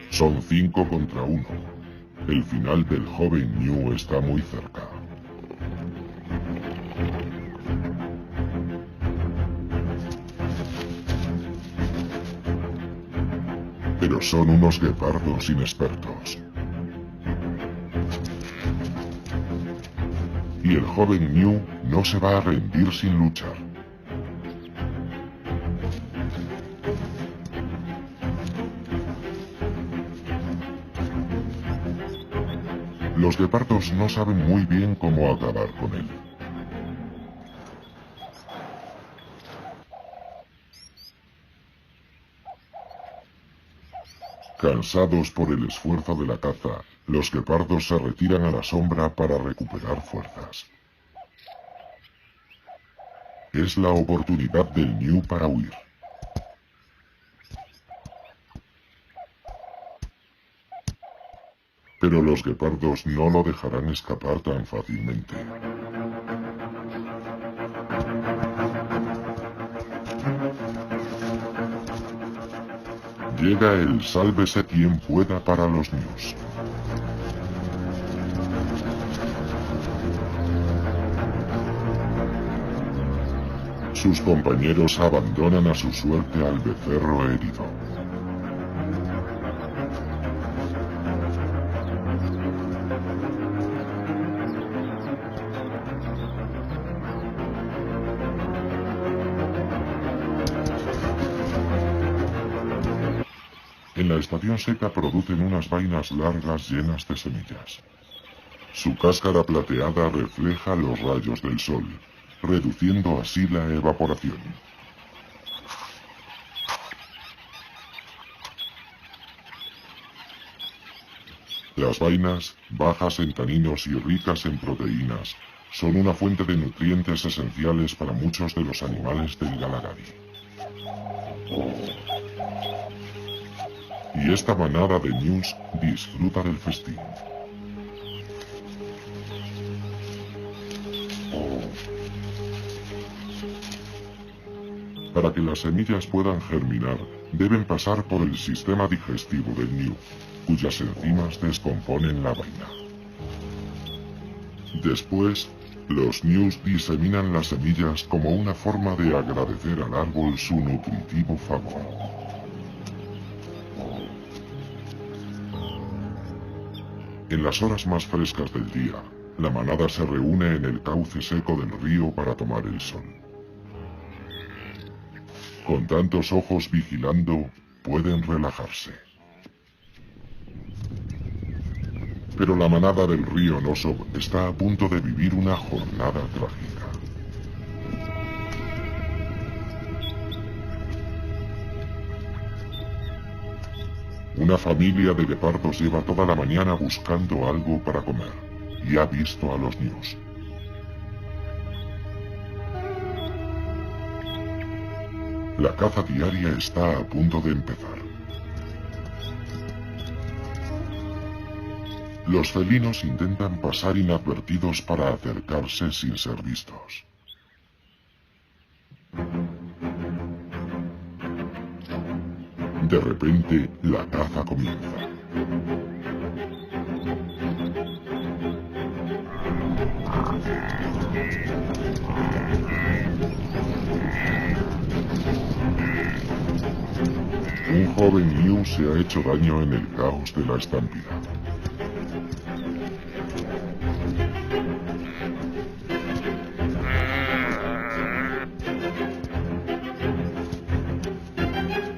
Son 5 contra 1. El final del joven ñu está muy cerca. Pero son unos guepardos inexpertos. Y el joven ñu no se va a rendir sin luchar. Los guepardos no saben muy bien cómo acabar con él. Cansados por el esfuerzo de la caza, los guepardos se retiran a la sombra para recuperar fuerzas. Es la oportunidad del ñu para huir. Pero los guepardos no lo dejarán escapar tan fácilmente. Llega el sálvese quien pueda para los ñus. Sus compañeros abandonan a su suerte al becerro herido. En la estación seca producen unas vainas largas llenas de semillas. Su cáscara plateada refleja los rayos del sol, reduciendo así la evaporación. Las vainas, bajas en taninos y ricas en proteínas, son una fuente de nutrientes esenciales para muchos de los animales del Galagadi. Y esta manada de ñus disfruta del festín. Para que las semillas puedan germinar, deben pasar por el sistema digestivo del ñu, cuyas enzimas descomponen la vaina. Después, los ñus diseminan las semillas como una forma de agradecer al árbol su nutritivo favor. En las horas más frescas del día, la manada se reúne en el cauce seco del río para tomar el sol. Con tantos ojos vigilando, pueden relajarse. Pero la manada del río Nosov está a punto de vivir una jornada trágica. Una familia de guepardos lleva toda la mañana buscando algo para comer, y ha visto a los ñus. La caza diaria está a punto de empezar. Los felinos intentan pasar inadvertidos para acercarse sin ser vistos. De repente, la caza comienza. Un joven ñu se ha hecho daño en el caos de la estampida.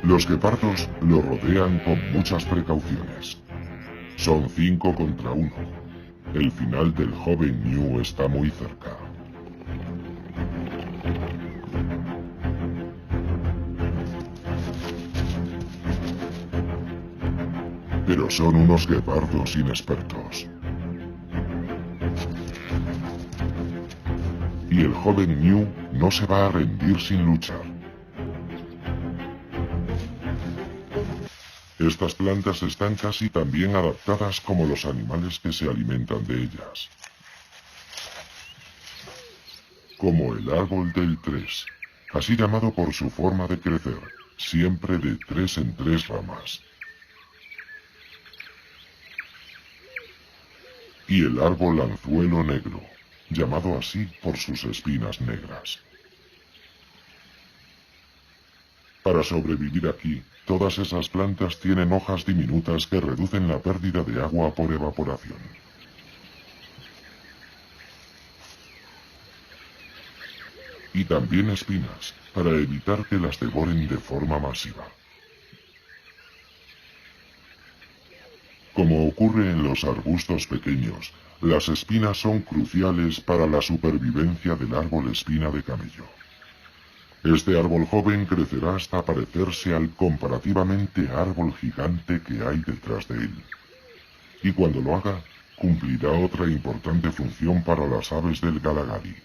Los guepardos lo rodean con muchas precauciones. Son 5 contra 1. El final del joven ñu está muy cerca. Pero son unos guepardos inexpertos. Y el joven ñu no se va a rendir sin luchar. Estas plantas están casi tan bien adaptadas como los animales que se alimentan de ellas. Como el árbol del 3, así llamado por su forma de crecer, siempre de 3 en 3 ramas. Y el árbol anzuelo negro, llamado así por sus espinas negras. Para sobrevivir aquí, todas esas plantas tienen hojas diminutas que reducen la pérdida de agua por evaporación. Y también espinas, para evitar que las devoren de forma masiva. Como ocurre en los arbustos pequeños, las espinas son cruciales para la supervivencia del árbol espina de camello. Este árbol joven crecerá hasta parecerse al comparativamente árbol gigante que hay detrás de él. Y cuando lo haga, cumplirá otra importante función para las aves del Galagadi,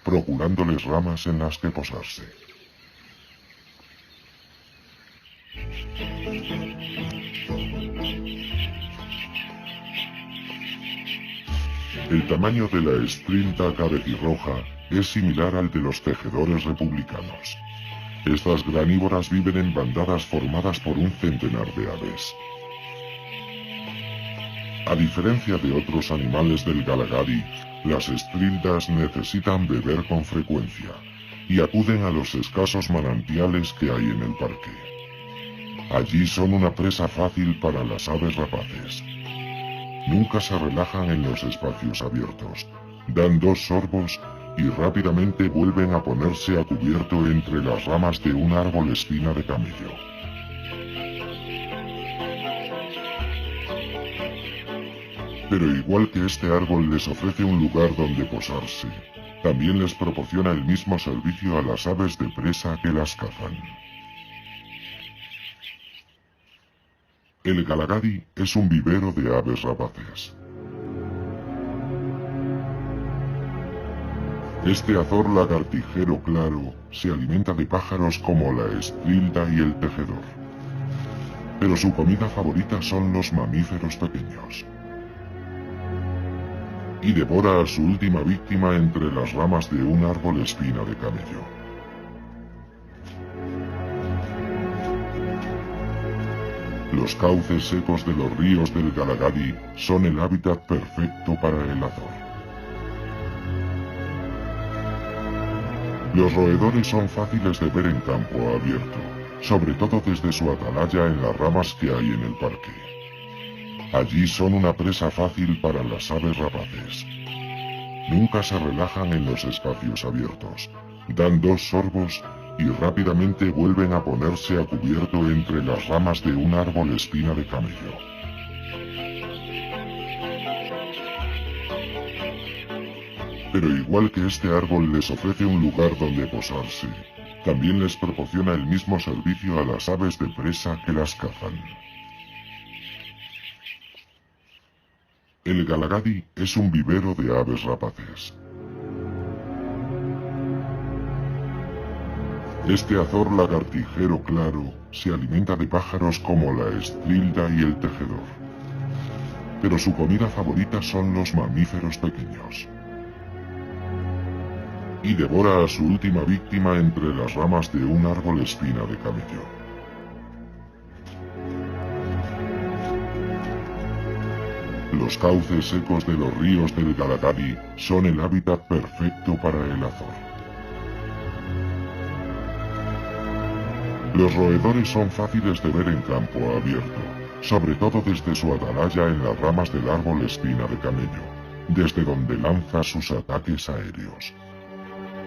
procurándoles ramas en las que posarse. El tamaño de la estrilta cabetirroja es similar al de los tejedores republicanos. Estas granívoras viven en bandadas formadas por un centenar de aves. A diferencia de otros animales del Galagadi, las estriltas necesitan beber con frecuencia y acuden a los escasos manantiales que hay en el parque. Allí son una presa fácil para las aves rapaces. Nunca se relajan en los espacios abiertos, dan 2 sorbos y rápidamente vuelven a ponerse a cubierto entre las ramas de un árbol espina de camello. Pero igual que este árbol les ofrece un lugar donde posarse, también les proporciona el mismo servicio a las aves de presa que las cazan. El Galagadi es un vivero de aves rapaces. Este azor lagartijero claro se alimenta de pájaros como la estrilda y el tejedor. Pero su comida favorita son los mamíferos pequeños. Y devora a su última víctima entre las ramas de un árbol espina de camello. Los cauces secos de los ríos del Galagadi son el hábitat perfecto para el azor. Los roedores son fáciles de ver en campo abierto, sobre todo desde su atalaya en las ramas que hay en el parque. Allí son una presa fácil para las aves rapaces. Nunca se relajan en los espacios abiertos, dan 2 sorbos y rápidamente vuelven a ponerse a cubierto entre las ramas de un árbol espina de camello. Pero igual que este árbol les ofrece un lugar donde posarse, también les proporciona el mismo servicio a las aves de presa que las cazan. El Galagadi es un vivero de aves rapaces. Este azor lagartijero claro se alimenta de pájaros como la estrilda y el tejedor. Pero su comida favorita son los mamíferos pequeños. Y devora a su última víctima entre las ramas de un árbol espina de camello. Los cauces secos de los ríos del Galagadi son el hábitat perfecto para el azor. Los roedores son fáciles de ver en campo abierto, sobre todo desde su atalaya en las ramas del árbol espina de camello, desde donde lanza sus ataques aéreos.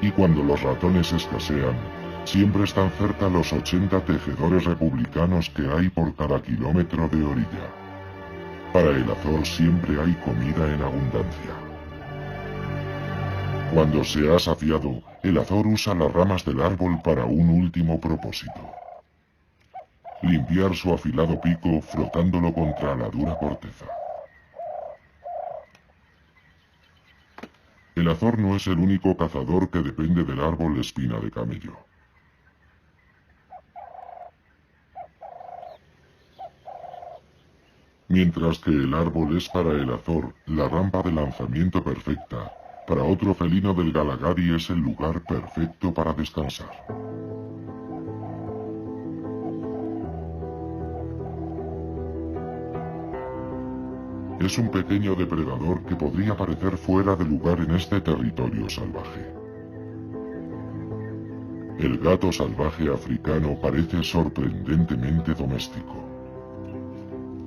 Y cuando los ratones escasean, siempre están cerca los 80 tejedores republicanos que hay por cada kilómetro de orilla. Para el azor siempre hay comida en abundancia. Cuando se ha saciado, el azor usa las ramas del árbol para un último propósito: limpiar su afilado pico frotándolo contra la dura corteza. El azor no es el único cazador que depende del árbol espina de camello. Mientras que el árbol es para el azor la rampa de lanzamiento perfecta, para otro felino del Galagadi es el lugar perfecto para descansar. Es un pequeño depredador que podría parecer fuera de lugar en este territorio salvaje. El gato salvaje africano parece sorprendentemente doméstico.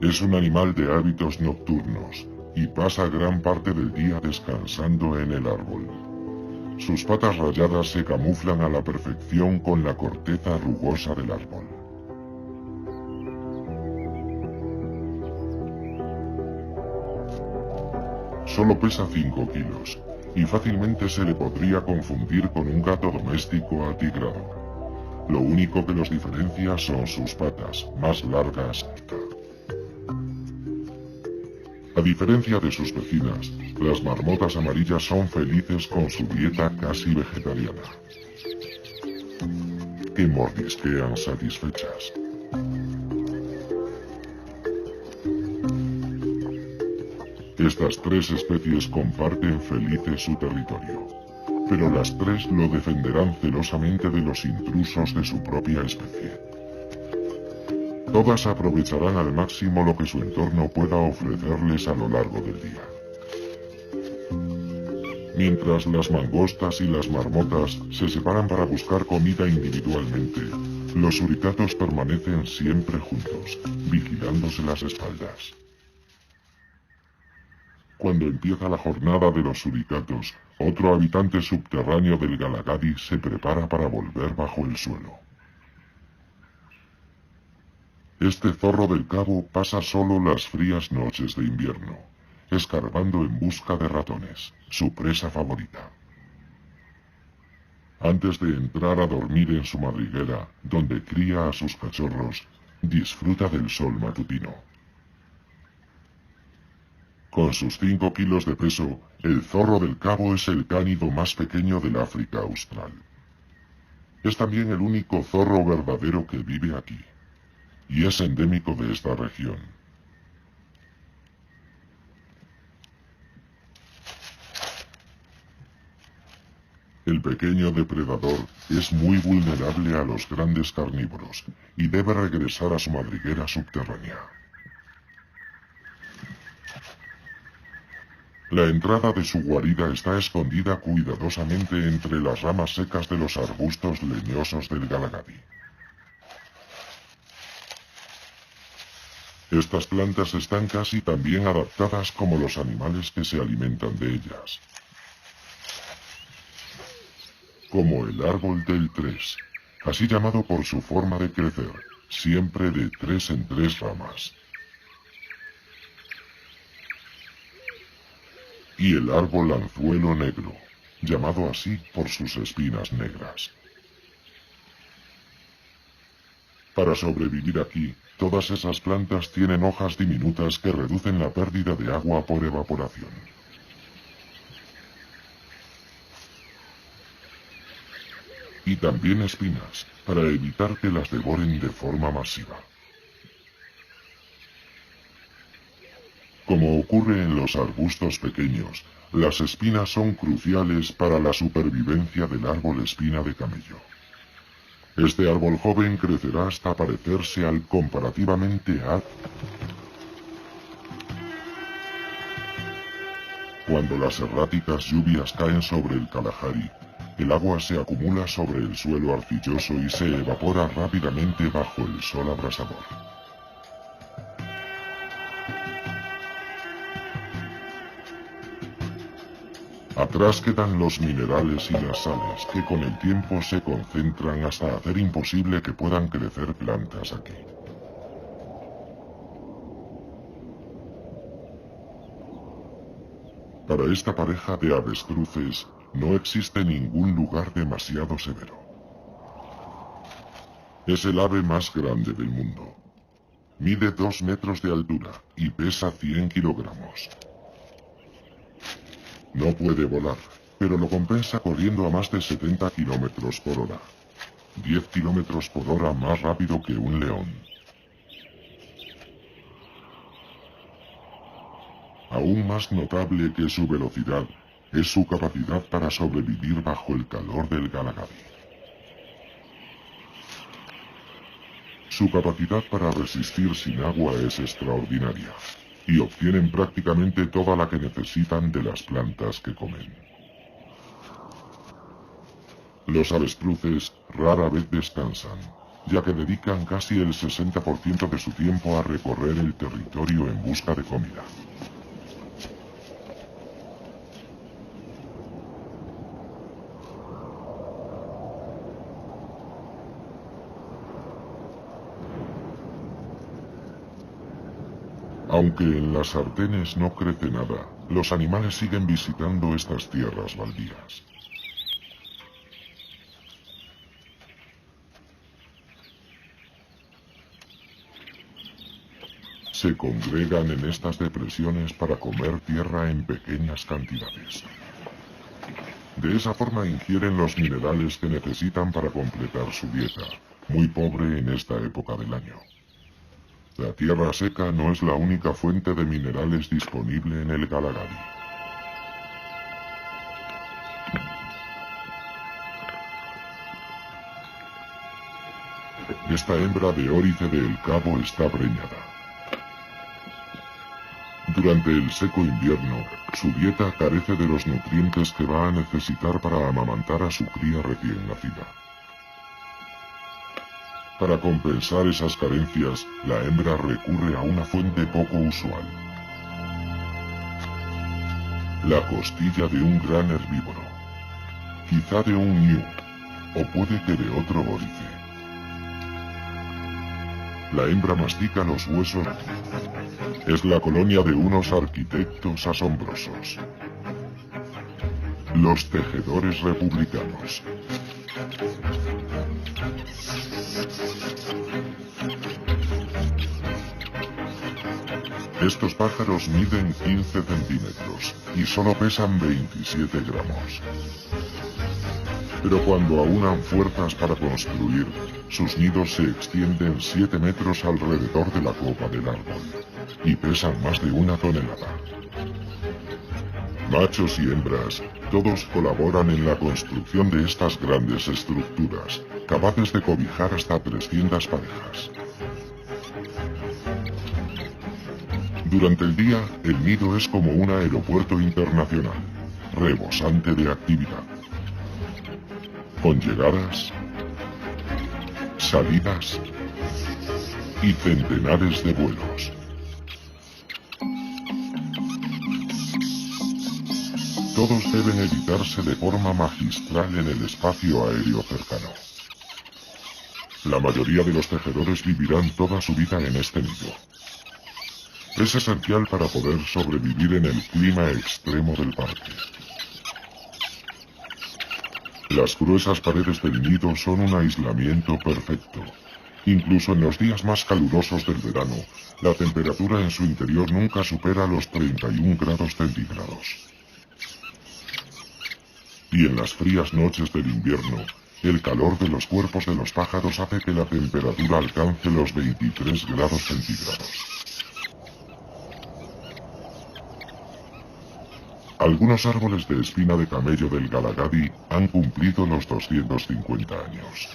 Es un animal de hábitos nocturnos y pasa gran parte del día descansando en el árbol. Sus patas rayadas se camuflan a la perfección con la corteza rugosa del árbol. Solo pesa 5 kilos, y fácilmente se le podría confundir con un gato doméstico atigrado. Lo único que los diferencia son sus patas, más largas. A diferencia de sus vecinas, las marmotas amarillas son felices con su dieta casi vegetariana, que mordisquean satisfechas. Estas tres especies comparten felices su territorio, pero las tres lo defenderán celosamente de los intrusos de su propia especie. Todas aprovecharán al máximo lo que su entorno pueda ofrecerles a lo largo del día. Mientras las mangostas y las marmotas se separan para buscar comida individualmente, los suricatos permanecen siempre juntos, vigilándose las espaldas. Cuando empieza la jornada de los suricatos, otro habitante subterráneo del Galagadi se prepara para volver bajo el suelo. Este zorro del cabo pasa solo las frías noches de invierno, escarbando en busca de ratones, su presa favorita. Antes de entrar a dormir en su madriguera, donde cría a sus cachorros, disfruta del sol matutino. Con sus 5 kilos de peso, el zorro del cabo es el cánido más pequeño del África austral. Es también el único zorro verdadero que vive aquí, y es endémico de esta región. El pequeño depredador es muy vulnerable a los grandes carnívoros y debe regresar a su madriguera subterránea. La entrada de su guarida está escondida cuidadosamente entre las ramas secas de los arbustos leñosos del Galagadi. Estas plantas están casi tan bien adaptadas como los animales que se alimentan de ellas. Como el árbol del 3, así llamado por su forma de crecer, siempre de 3 en 3 ramas. Y el árbol anzuelo negro, llamado así por sus espinas negras. Para sobrevivir aquí, Todas esas plantas tienen hojas diminutas que reducen la pérdida de agua por evaporación. Y también espinas, para evitar que las devoren de forma masiva. Como ocurre en los arbustos pequeños, las espinas son cruciales para la supervivencia del árbol espina de camello. Este árbol joven crecerá hasta parecerse al comparativamente alto. Cuando las erráticas lluvias caen sobre el Kalahari, el agua se acumula sobre el suelo arcilloso y se evapora rápidamente bajo el sol abrasador. Atrás quedan los minerales y las sales que con el tiempo se concentran hasta hacer imposible que puedan crecer plantas aquí. Para esta pareja de avestruces no existe ningún lugar demasiado severo. Es el ave más grande del mundo. Mide 2 metros de altura y pesa 100 kilogramos. No puede volar, pero lo compensa corriendo a más de 70 kilómetros por hora. 10 kilómetros por hora más rápido que un león. Aún más notable que su velocidad es su capacidad para sobrevivir bajo el calor del Galagadi. Su capacidad para resistir sin agua es extraordinaria, y obtienen prácticamente toda la que necesitan de las plantas que comen. Los avestruces rara vez descansan, ya que dedican casi el 60% de su tiempo a recorrer el territorio en busca de comida. Aunque en las Ardenes no crece nada, los animales siguen visitando estas tierras baldías. Se congregan en estas depresiones para comer tierra en pequeñas cantidades. De esa forma ingieren los minerales que necesitan para completar su dieta, muy pobre en esta época del año. La tierra seca no es la única fuente de minerales disponible en el Galagadi. Esta hembra de órice de El Cabo está preñada. Durante el seco invierno, su dieta carece de los nutrientes que va a necesitar para amamantar a su cría recién nacida. Para compensar esas carencias, la hembra recurre a una fuente poco usual. La costilla de un gran herbívoro. Quizá de un ñu, o puede que de otro órice. La hembra mastica los huesos. Es la colonia de unos arquitectos asombrosos. Los tejedores republicanos. Estos pájaros miden 15 centímetros y solo pesan 27 gramos. Pero cuando aunan fuerzas para construir, sus nidos se extienden 7 metros alrededor de la copa del árbol y pesan más de 1 tonelada. Machos y hembras, todos colaboran en la construcción de estas grandes estructuras, capaces de cobijar hasta 300 parejas. Durante el día, el nido es como un aeropuerto internacional, rebosante de actividad. Con llegadas, salidas y centenares de vuelos. Todos deben evitarse de forma magistral en el espacio aéreo cercano. La mayoría de los tejedores vivirán toda su vida en este nido. Es esencial para poder sobrevivir en el clima extremo del parque. Las gruesas paredes del nido son un aislamiento perfecto, Incluso en los días más calurosos del verano, la temperatura en su interior nunca supera los 31 grados centígrados. Y en las frías noches del invierno, el calor de los cuerpos de los pájaros hace que la temperatura alcance los 23 grados centígrados. Algunos árboles de espina de camello del Galagadi han cumplido los 250 años.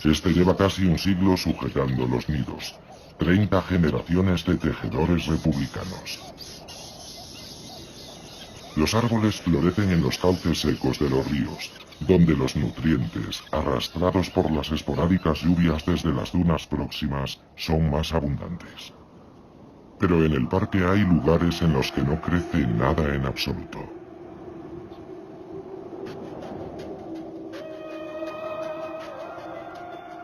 Este lleva casi un siglo sujetando los nidos. 30 generaciones de tejedores republicanos. Los árboles florecen en los cauces secos de los ríos, donde los nutrientes, arrastrados por las esporádicas lluvias desde las dunas próximas, son más abundantes. Pero en el parque hay lugares en los que no crece nada en absoluto.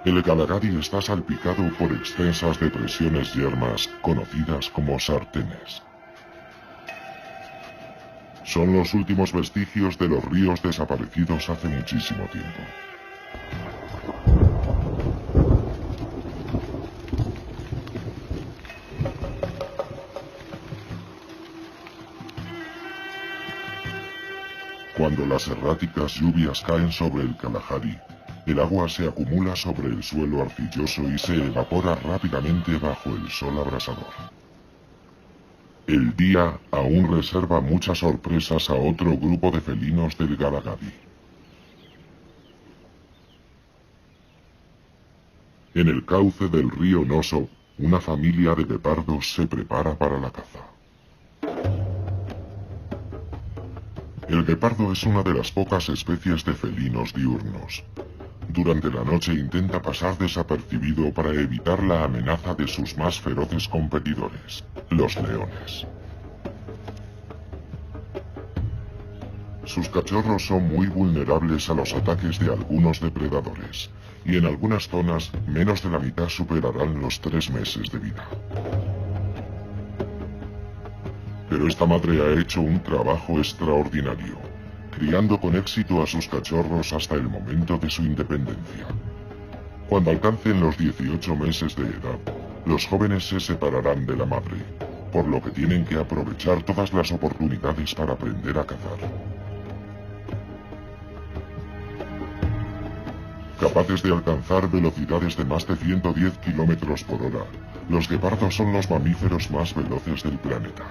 El Galagadi está salpicado por extensas depresiones yermas conocidas como sartenes. Son los últimos vestigios de los ríos desaparecidos hace muchísimo tiempo. Cuando las erráticas lluvias caen sobre el Kalahari, el agua se acumula sobre el suelo arcilloso y se evapora rápidamente bajo el sol abrasador. El día aún reserva muchas sorpresas a otro grupo de felinos del Galagadi. En el cauce del río Noso, una familia de guepardos se prepara para la caza. El guepardo es una de las pocas especies de felinos diurnos. Durante la noche intenta pasar desapercibido para evitar la amenaza de sus más feroces competidores, los leones. Sus cachorros son muy vulnerables a los ataques de algunos depredadores, y en algunas zonas menos de la mitad superarán los 3 meses de vida. Pero esta madre ha hecho un trabajo extraordinario, criando con éxito a sus cachorros hasta el momento de su independencia. Cuando alcancen los 18 meses de edad, los jóvenes se separarán de la madre, por lo que tienen que aprovechar todas las oportunidades para aprender a cazar. Capaces de alcanzar velocidades de más de 110 km por hora, los guepardos son los mamíferos más veloces del planeta.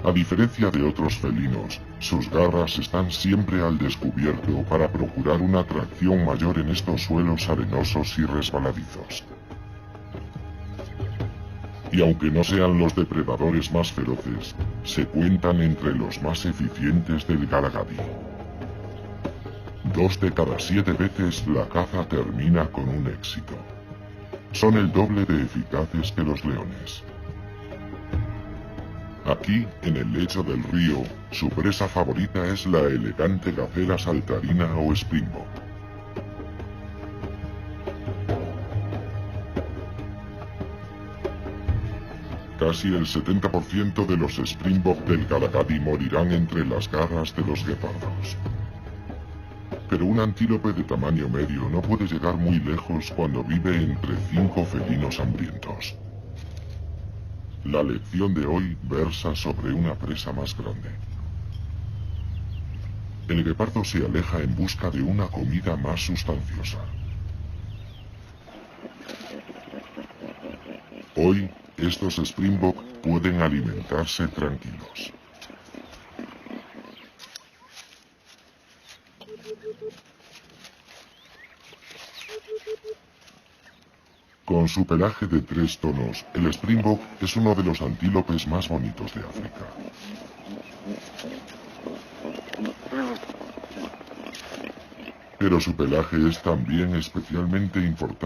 A diferencia de otros felinos, sus garras están siempre al descubierto para procurar una tracción mayor en estos suelos arenosos y resbaladizos. Y aunque no sean los depredadores más feroces, se cuentan entre los más eficientes del Galagadi. 2 de cada 7 veces la caza termina con un éxito. Son el doble de eficaces que los leones. Aquí, en el lecho del río, su presa favorita es la elegante gacela saltarina o springbok. Casi el 70% de los springbok del Galagadi morirán entre las garras de los guepardos. Pero un antílope de tamaño medio no puede llegar muy lejos cuando vive entre 5 felinos hambrientos. La lección de hoy versa sobre una presa más grande. El guepardo se aleja en busca de una comida más sustanciosa. Hoy, estos springbok pueden alimentarse tranquilos. Con su pelaje de 3 tonos, el springbok es uno de los antílopes más bonitos de África. Pero su pelaje es también especialmente importante.